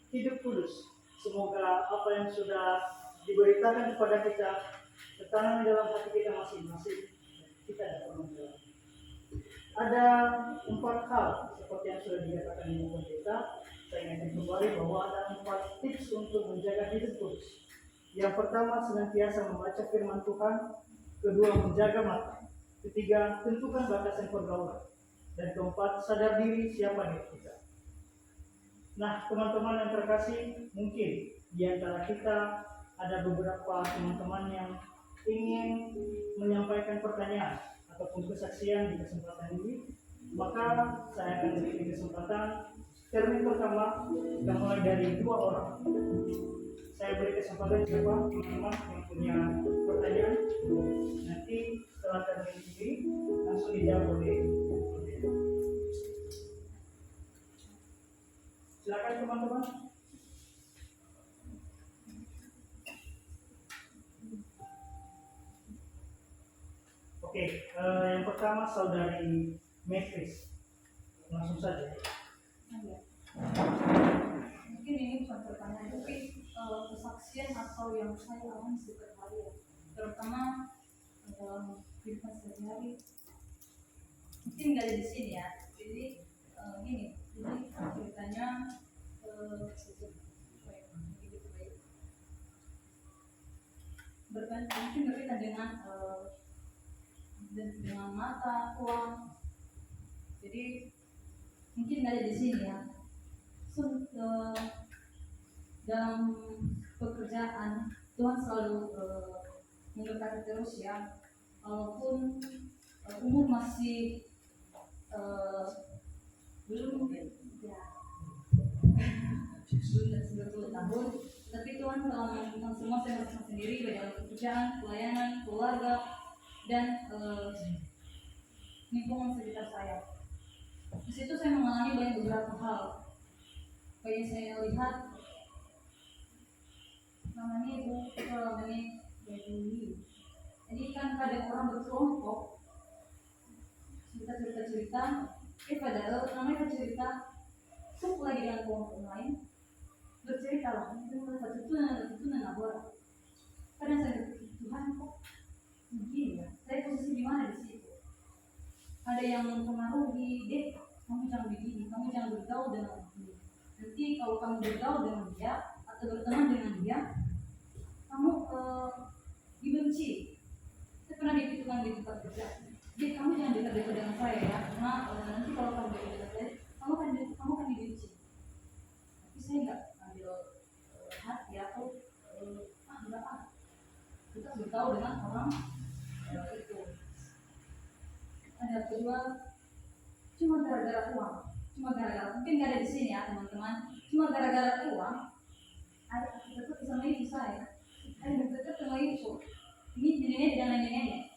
hidup kudus. Semoga apa yang sudah diberitakan kepada kita tertanam di dalam hati kita masing-masing, kita dapat menjalani. Ada 4 hal seperti yang sudah dikatakan Ibu Pendeta. Saya ingin kembali bahwa ada 4 tips untuk menjaga hidup kudus. Yang pertama, senantiasa membaca firman Tuhan. Kedua, menjaga mata. Ketiga, tentukan batasan pergaulan. Dan keempat, sadar diri siapa diri kita. Nah, teman-teman yang terkasih, mungkin di antara kita ada beberapa teman-teman yang ingin menyampaikan pertanyaan ataupun kesaksian di kesempatan ini. Maka saya akan beri kesempatan. Termin pertama kita mulai dari 2 orang. Saya beri kesempatan siapa teman-teman yang punya pertanyaan. Nanti setelah termin ini langsung dijawab oleh silakan teman-teman. Oke, yang pertama saudari Metris. Langsung saja. Mungkin ini bukan pertanyaan, tapi kesaksian atau yang saya alami setiap hari ya. Terutama dalam kehidupan sehari-hari. Mungkin nggak ada di sini ya. Jadi gini, jadi ceritanya mungkin berkaitan dengan mata, uang. Jadi mungkin nggak ada di sini ya. Dalam pekerjaan Tuhan selalu memberkati terus ya, walaupun umur masih belum ya belum 90 tahun, tapi Tuhan telah menentukan semua saya merasakan sendiri baik dalam pekerjaan, pelayanan, keluarga, dan lingkungan sekitar saya. Di situ saya mengalami banyak beberapa hal. Kayak saya lihat namanya ibu namanya Dewi. Jadi kan kadang orang berkelompok cerita, padahal namanya cerita tuh lagi dengan kelompok lain bercerita lah, itu nabora. Kadang saya berpikir, Tuhan kok begini ya? Saya posisi di mana di situ? Ada yang mempengaruhi, kamu jangan begini, kamu jangan bergaul dengan dia. Nanti kalau kamu bergaul dengan dia atau berteman dengan dia, kamu dibenci. Saya pernah dipikirkan di tempat kerja. Jadi kamu jangan dekat-dekat dengan saya ya, karena nanti kalau kamu dekat-dekat saya, kamu kan dibenci. Tapi saya nggak ambil hati atau enggak kita bergaul dengan orang itu. Ada kedua, cuma gara-gara uang, mungkin nggak ada di sini ya teman-teman, cuma gara-gara uang, ada dekat sama ibu saya, ada dekat sama ibu, ini nenek dengan nenek,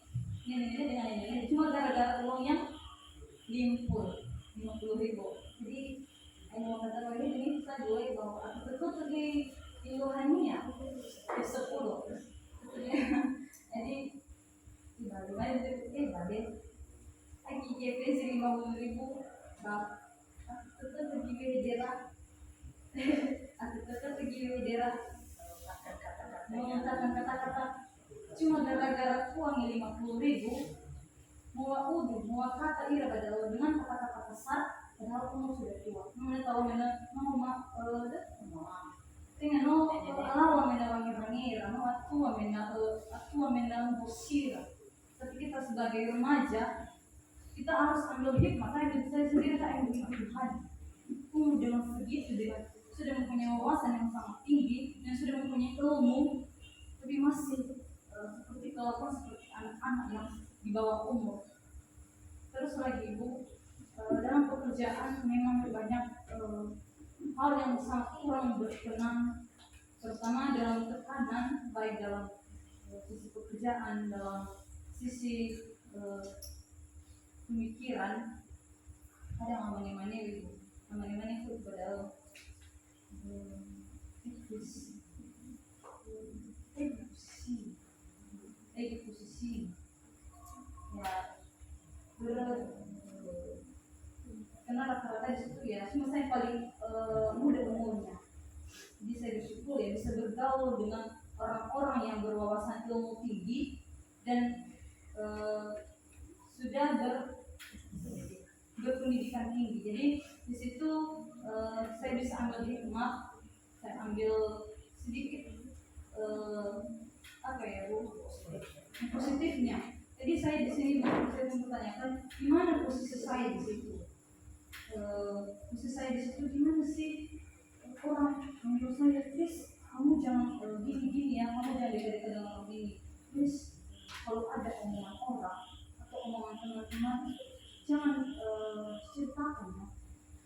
cuma gara-gara uang yang limpul 50.000. Jadi mau kata ini kita boleh bahwa aku dekat di iluhannya 10. Jadi ibadah lagi GP 50.000, tetap pergi bendera, mengatakan kata-kata cuma gara-gara uang 50.000, mau kata ira padahal dengan kata-kata besar, padahal kamu sudah tua. Mana tahu dengan alawa wangi-wangi, atua bosira. Tapi kita sebagai remaja, kita harus ambil hikmah. Saya sendiri tak ingin Tuhan. Dengan segitu, sudah mempunyai wawasan yang sangat tinggi dan sudah mempunyai ilmu, tapi masih seperti kelakuan seperti anak-anak yang di bawah umur. Terus lagi ibu, dalam pekerjaan memang banyak hal yang sangat kurang berkenan, terutama dalam tekanan, baik dalam sisi pekerjaan, dalam sisi pemikiran. Ada namanya itu padahal posisi ya karena rata-rata di situ ya, cuma saya paling muda umurnya, bergaul dengan orang-orang yang berwawasan ilmu tinggi dan sudah berpendidikan tinggi. Jadi di situ saya bisa ambil hikmah, saya ambil sedikit apa ya Bu, positifnya. Jadi saya di sini saya mempertanyakan di mana posisi saya di situ. Posisi saya di situ di mana sih? Orang menurut saya, please kamu jangan gini-gini ya, kamu jangan dekat-dekat dengan orang gini. Please kalau ada omongan orang atau omongan teman-teman, jangan ceritakan ya,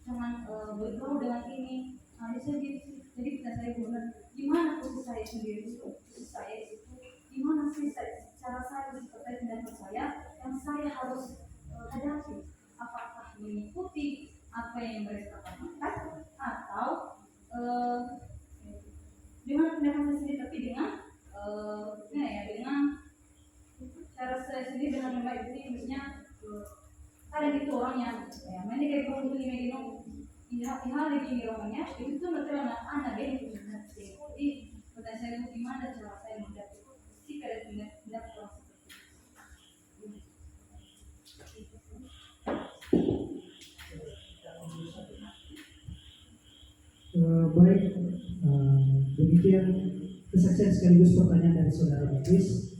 jangan bergaul dengan ini. Nah, jadi kita saya bilang, di mana posisi saya sendiri, posisi saya itu, di mana sih cara saya seperti pendapat saya yang saya harus hadapi, apakah mengikuti apa yang mereka katakan atau dengan pendapat saya sendiri, tapi dengan dengan cara saya sendiri dengan membaik. Jadi misalnya ada itu orang yang mana kayak kamu tuh ini hal lagi orangnya itu tuh betul anak deh. Jadi pertanyaan saya itu gimana cara saya menghadapi jika ada tindak orang seperti itu. Baik, demikian kesaksian sekaligus pertanyaan dari saudara Beatrice.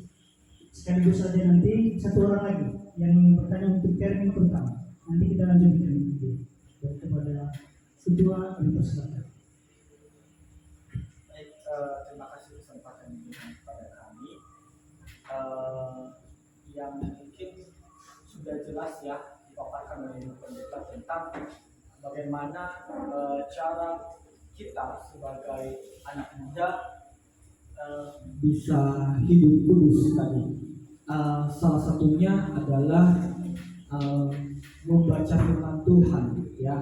Sekaligus saja nanti satu orang lagi yang ingin bertanya untuk termin pertama. Nanti kita lanjutkan itu. Dan kepada kedua dipersilakan. Baik, terima kasih kesempatan ini kepada kami. Yang mungkin sudah jelas ya dipaparkan oleh pendeta tentang bagaimana cara kita sebagai anak muda bisa hidup kudus tadi. Salah satunya adalah membaca firman Tuhan ya.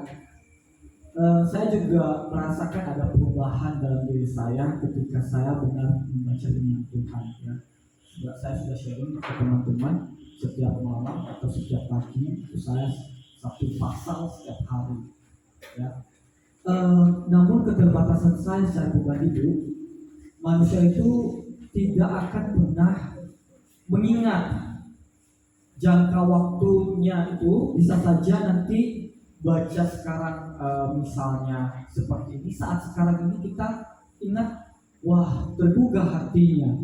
Saya juga merasakan ada perubahan dalam diri saya ketika saya benar membaca firman Tuhan ya. Saya sudah sharing ke teman-teman setiap malam atau setiap pagi itu saya satu pasal setiap hari ya. Namun keterbatasan saya secara pribadi itu, manusia itu tidak akan pernah mengingat jangka waktunya itu. Bisa saja nanti baca sekarang misalnya seperti ini, saat sekarang ini kita ingat, wah tergugah hatinya.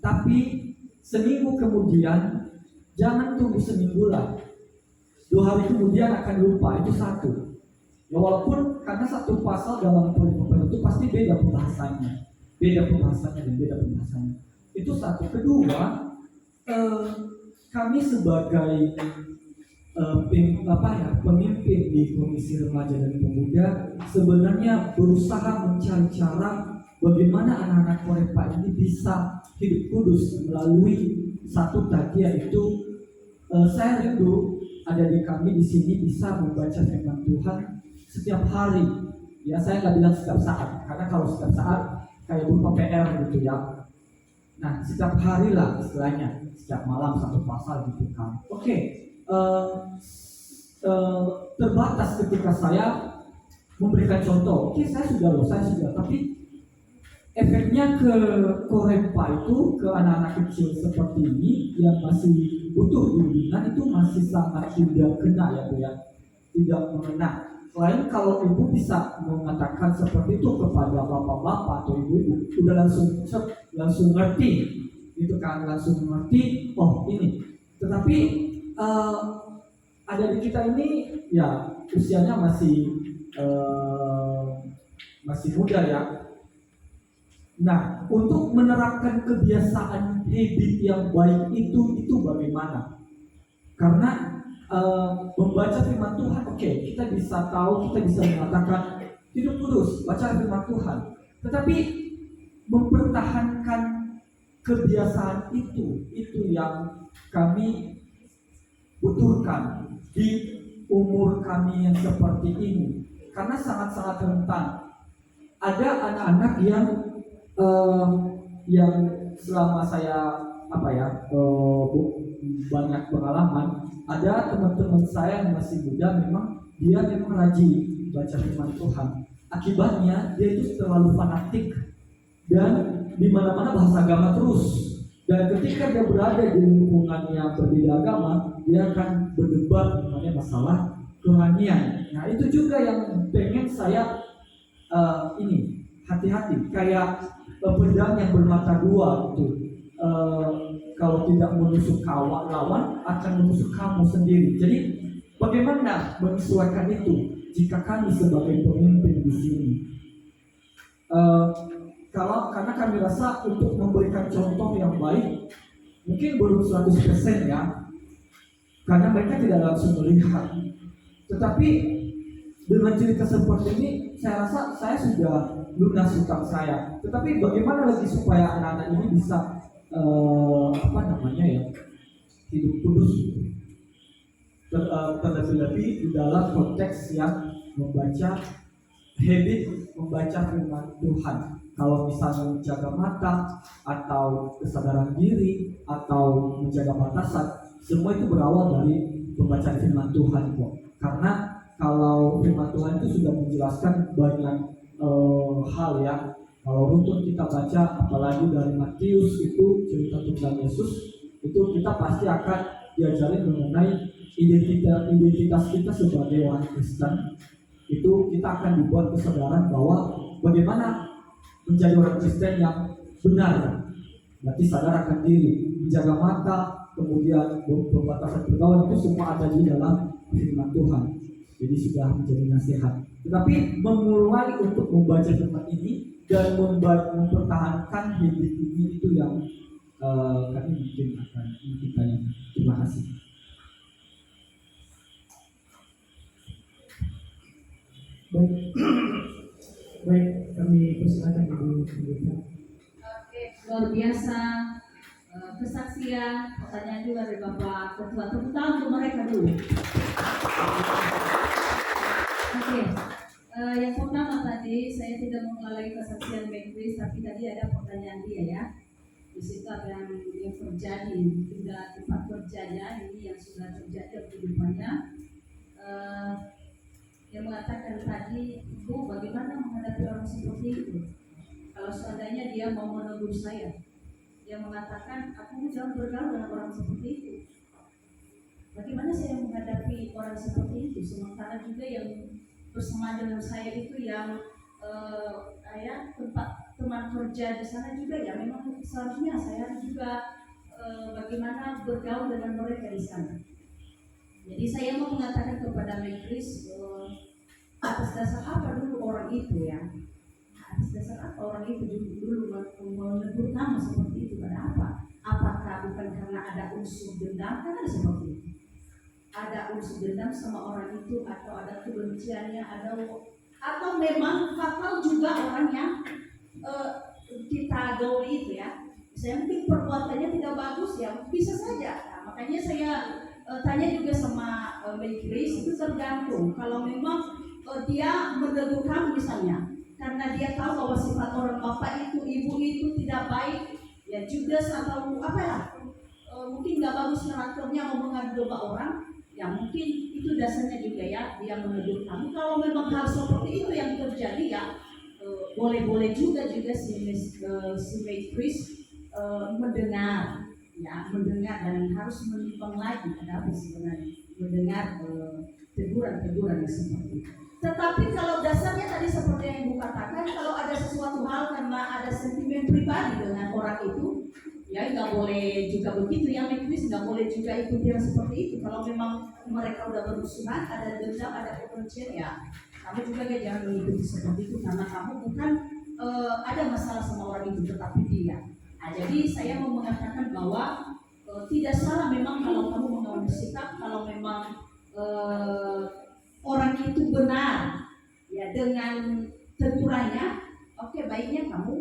Tapi seminggu kemudian, jangan tunggu seminggu lah, 2 hari kemudian akan lupa. Itu satu ya, walaupun karena satu pasal dalam Polypopera itu pasti beda pembahasannya dan beda pembahasannya. Itu satu. Kedua, kami sebagai pemimpin di Komisi Remaja dan Pemuda sebenarnya berusaha mencari cara bagaimana anak-anak Korepa ini bisa hidup kudus melalui satu tadi, yaitu saya rindu ada di kami di sini bisa membaca firman Tuhan setiap hari. Ya, saya nggak bilang setiap saat, karena kalau setiap saat kayak berupa PR gitu ya. Nah, setiap hari lah istilahnya, setiap malam satu pasal gitu kan. Oke, terbatas ketika saya memberikan contoh. Oke, saya sudah, tapi efeknya ke Korepa itu, ke anak-anak kecil seperti ini yang masih butuh bimbingan itu masih sangat tidak kena ya Bu ya, tidak mengena. Selain kalau ibu bisa mengatakan seperti itu kepada bapak-bapak atau ibu-ibu, udah langsung ngerti, gitu kan, langsung ngerti. Oh ini. Tetapi ada di kita ini ya usianya masih muda ya. Nah, untuk menerapkan kebiasaan habit yang baik itu bagaimana? Karena membaca firman Tuhan, oke, kita bisa tahu, kita bisa mengatakan hidup kudus, baca firman Tuhan. Tetapi mempertahankan kebiasaan itu yang kami butuhkan di umur kami yang seperti ini. Karena sangat-sangat rentan. Ada anak-anak yang selama saya banyak pengalaman, ada teman-teman saya yang masih muda, memang rajin baca firman Tuhan. Akibatnya dia itu terlalu fanatik dan di mana-mana bahasa agama terus. Dan ketika dia berada di lingkungan yang berbeda agama, dia akan berdebat mengenai masalah kerohanian. Nah, itu juga yang pengen saya ini hati-hati, kayak pedang yang bermata dua gitu. Kalau tidak menusuk kawan lawan, akan menusuk kamu sendiri. Jadi bagaimana menyesuaikan itu jika kami sebagai pemimpin di sini? Karena kami rasa untuk memberikan contoh yang baik mungkin belum 100% ya, karena mereka tidak langsung melihat. Tetapi dengan cerita seperti ini, saya rasa saya sudah lunas hutang saya. Tetapi bagaimana lagi supaya anak-anak ini bisa hidup kudus, terlebih-lebih di dalam konteks yang membaca firman Tuhan. Kalau misalnya menjaga mata atau kesadaran diri atau menjaga batasan, semua itu berawal dari pembacaan firman Tuhan kok. Karena kalau firman Tuhan itu sudah menjelaskan banyak hal ya. Kalau untuk kita baca, apalagi dari Matius itu cerita tentang Yesus, itu kita pasti akan diajarin mengenai identitas kita sebagai orang Kristen. Itu kita akan dibuat kesadaran bahwa bagaimana menjadi orang Kristen yang benar. Berarti sadar akan diri, menjaga mata, kemudian pembatasan pergaulan, itu semua ada di dalam firman Tuhan. Jadi sudah menjadi nasihat. Tetapi memulai untuk membaca firman ini dan mempertahankan hidup ini, itu yang kami mungkin akan kita. Terima kasih. Baik, kami persilakan Ibu Pendeta. Oke, luar biasa kesaksian, pertanyaan juga dari Bapak Ketua. Tepuk tangan untuk mereka dulu. Oke, yang pertama tadi saya tidak mengulangi kesaksian Megris, tapi tadi ada pertanyaan dia ya. Di situ ada yang terjadi, tidak tempat kerjanya, ini yang sudah terjadi kehidupannya. Yang mengatakan tadi, Ibu, bagaimana menghadapi orang seperti itu? Kalau seandainya dia mau menegur saya, dia mengatakan, aku jangan bergaul dengan orang seperti itu. Bagaimana saya menghadapi orang seperti itu? Sementara juga yang bersama dengan saya itu yang tempat teman kerja di sana juga ya, memang seharusnya saya juga bagaimana bergaul dengan mereka di sana. Jadi saya mau mengatakan kepada Megris, atas dasar apa dulu orang itu ya? Atas dasar apa orang itu dulu menegur kamu seperti itu? Pada apa? Apakah bukan karena ada unsur dendam? Kan ada seperti itu. Ada unsur dendam sama orang itu, atau ada kebenciannya, atau memang fatal juga orang yang kita gauli itu ya. Saya mungkin perbuatannya tidak bagus ya, bisa saja. Nah, makanya saya tanya juga sama Megris, itu tergantung. Kalau memang dia menegur kamu misalnya, karena dia tahu bahwa sifat orang bapak itu, ibu itu tidak baik, ya Judas atau mungkin nggak bagus karakternya, mau mengadu domba orang, ya mungkin itu dasarnya juga ya dia menegur kamu. Kalau memang hal seperti itu yang terjadi ya boleh-boleh juga si Megris mendengar dan harus menimbang lagi ada apa sebenarnya, mendengar teguran-teguran yang seperti itu. Tetapi kalau dasarnya tadi seperti yang Ibu katakan, kalau ada sesuatu hal karena ada sentimen pribadi dengan orang itu, ya nggak boleh juga begitu ya, Megris nggak boleh juga ikut yang seperti itu. Kalau memang mereka udah bermusuhan, ada dendam, ada kebencian, ya kamu juga jangan mengikuti seperti itu, karena kamu bukan ada masalah sama orang itu, tetapi dia. Nah, jadi saya mau mengatakan bahwa tidak salah memang kalau kamu mengambil sikap, kalau memang orang itu benar ya dengan tegurannya, oke, baiknya kamu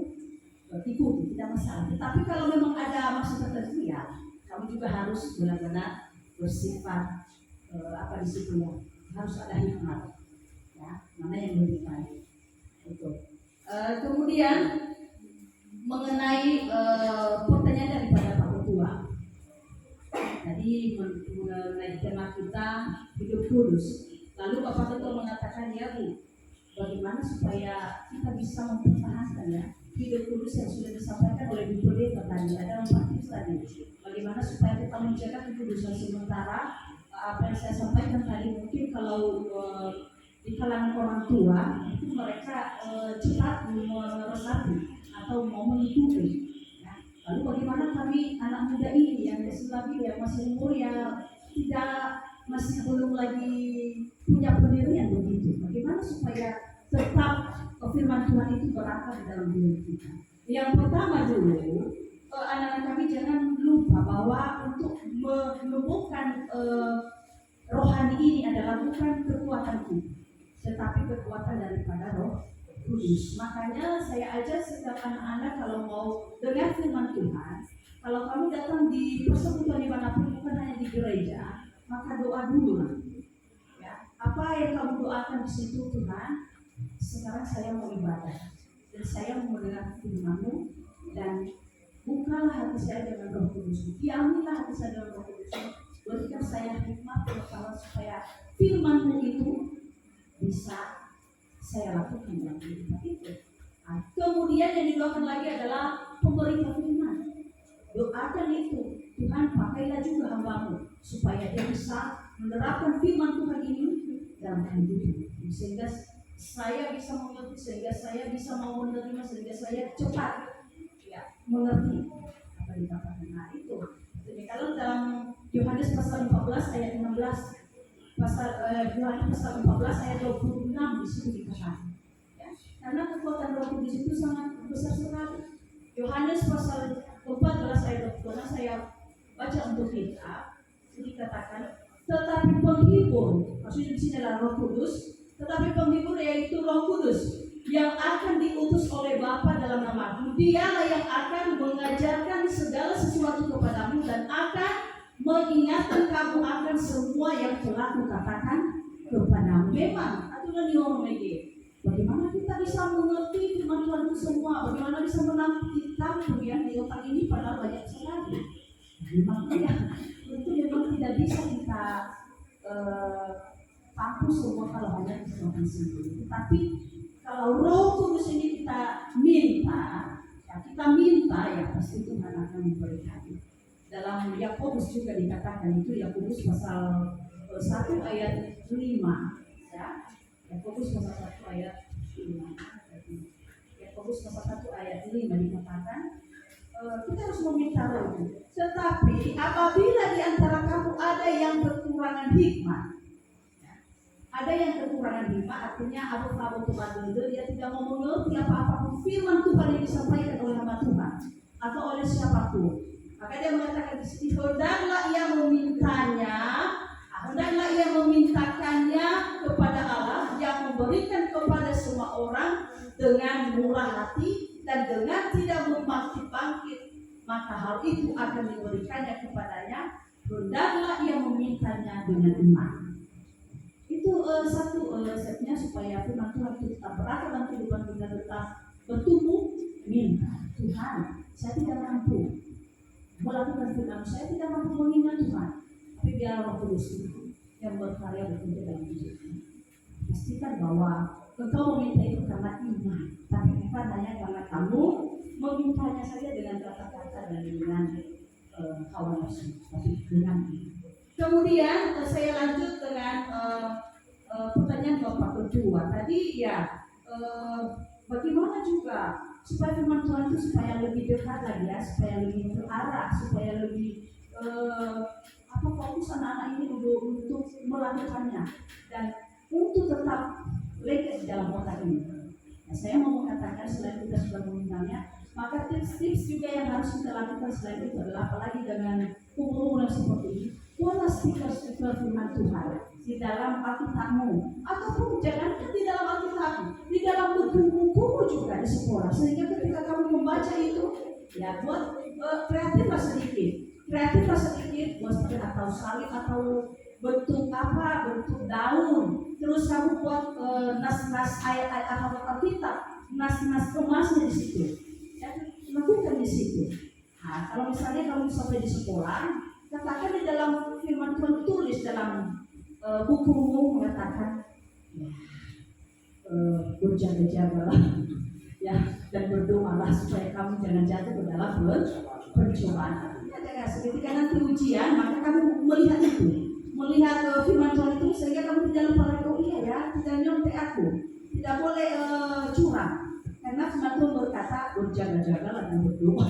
ikuti, tidak masalah. Tetapi kalau memang ada maksud tertentu ya kamu juga harus benar-benar bersifat di situ ya, harus ada hikmat ya, mana yang lebih baik. Kemudian mengenai pertanyaan daripada Pak Ketua tadi mengenai tema kita hidup kudus. Lalu Bapak Ketua mengatakan, ya Bu, bagaimana supaya kita bisa mempertahankan ya hidup kudus Kudus yang sudah disampaikan oleh Bu Pendeta tadi. Ada 4 tips tadi. Bagaimana supaya kita menjaga kekudusan sementara apa yang saya sampaikan tadi mungkin kalau di kalangan orang tua itu mereka cepat meresapi atau mau mengikuti. Ya. Lalu bagaimana kami anak muda ini yang masih umur yang masih belum lagi punya pendirian begitu. Bagaimana supaya tetap firman Tuhan itu berakar di dalam diri kita. Yang pertama dulu, anak-anak kami jangan lupa bahwa untuk menemukan rohani ini adalah bukan kekuatanku, tetapi kekuatan daripada Roh Kudus. Makanya saya ajar setiap anak-anak kalau mau dengar firman Tuhan, kalau kamu datang di persekutuan dimanapun, bukan hanya di gereja, maka doa dulu lah. Ya, apa yang kamu doakan di situ, Tuhan? Sekarang saya mau ibadah dan saya mau mendengar firman-Mu, dan bukalah hati saya dengan Roh Kudus. Diamilah hati saya dengan Roh Kudus. Berikan saya hikmat pengetahuan supaya firman-Mu itu bisa saya lakukan dalam kehidupan itu. Nah, kemudian yang didoakan lagi adalah pemberitaan firman. Doakan itu, Tuhan pakailah juga hamba-Mu supaya dia bisa menerapkan firman Tuhan ini dalam hidupnya, sehingga saya bisa mengerti, sehingga saya bisa mau menerima, sehingga saya cepat mengerti apa dikatakan. Nah itu. Jadi kalau dalam Yohanes pasal 14 ayat 16, Yohanes pasal 14 ayat 26 di situ dikatakan. Ya, karena kekuatan Roh Kudus itu sangat besar sekali. Yohanes pasal 14 ayat 26 saya baca untuk kita. Dikatakan, tetapi penghibur, maksudnya di sini adalah Roh Kudus, tetapi penghibur yaitu Roh Kudus yang akan diutus oleh Bapa dalam nama-Ku. Dialah yang akan mengajarkan segala sesuatu kepadamu dan akan mengingatkan kamu akan semua yang telah Kukatakan kepadamu. Memang, aturan diomong lagi. Bagaimana kita bisa mengerti firman Tuhan itu semua? Bagaimana bisa menangkap kemudian di otak ini padahal banyak sekali. Makanya itu memang tidak bisa kita tampung semua kalau hanya Tuhan sendiri. Tetapi kalau Roh Kudus ini kita minta ya pasti Tuhan akan memberikan. Dalam Yakobus juga dikatakan itu, Yakobus pasal 1 ayat 5 ya. Yakobus pasal 1 ayat 5. Yakobus pasal 1 ayat 5 dikatakan kita harus meminta Roh. Tetapi apabila di antara kamu ada yang kekurangan hikmat, ada yang kekurangan hikmat, artinya abu-abu Tuhan itu dia tidak mau mengerti apa-apa firman Tuhan yang disampaikan oleh hamba Tuhan atau oleh siapapun. Maka dia mengatakan di sini, hendaklah ia memintakannya kepada Allah yang memberikan kepada semua orang dengan murah hati dan dengan tidak berbangkit-bangkit, maka hal itu akan diberikannya kepadanya. Hendaklah ia memintanya dengan iman. Itu satu resepnya supaya firman Tuhan itu tetap berakar dalam kehidupan kita, tetap bertumbuh. Minta Tuhan, saya tidak mampu melakukan firman, saya tidak mampu mengingat Tuhan, tapi biar Roh Kudus itu yang berkarya bekerja dalam hidupnya. Pastikan bahwa engkau meminta itu karena iman, tapi bukan hanya karena kamu memintanya saja dengan kata-kata dan dengan hawa nafsu, tapi dengan iman. Kemudian saya lanjut dengan pertanyaan Bapak Ketua tadi ya, bagaimana juga supaya firman Tuhan itu supaya lebih dekat lagi ya, supaya lebih terarah, supaya lebih fokus anak-anak ini untuk melakukannya dan untuk tetap lekat di dalam otak ini. Nah, saya mau mengatakan selain kita sudah memintanya, maka tips-tips juga yang harus kita lakukan selain itu adalah, apalagi dengan umur-umur yang seperti ini, buatlah stiker-stiker firman Tuhan di dalam Alkitabmu, ataupun jangankan di dalam Alkitabmu, di dalam buku-bukumu juga di sekolah, sehingga ketika kamu membaca itu, ya buat kreatiflah sedikit, buat seperti atau salib atau bentuk bentuk daun, terus kamu buat nas-nas ayat-ayat Alkitab, nas-nas kemasnya di situ, ya lakukan di situ. Nah, kalau misalnya kamu sampai di sekolah, katakan di dalam firman Tuhan, tulis dalam bukumu mengatakan berjaga-jaga ya dan berdoalah supaya kamu jangan jatuh ke dalam percobaan. Ya, ketika nanti ujian, maka kamu melihat itu, melihat firman Tuhan itu, sehingga kamu tidak lupa lagi, oh iya ya, tidak nyontek aku, tidak boleh curang, karena firman Tuhan berkata berjaga-jagalah dan berdoa.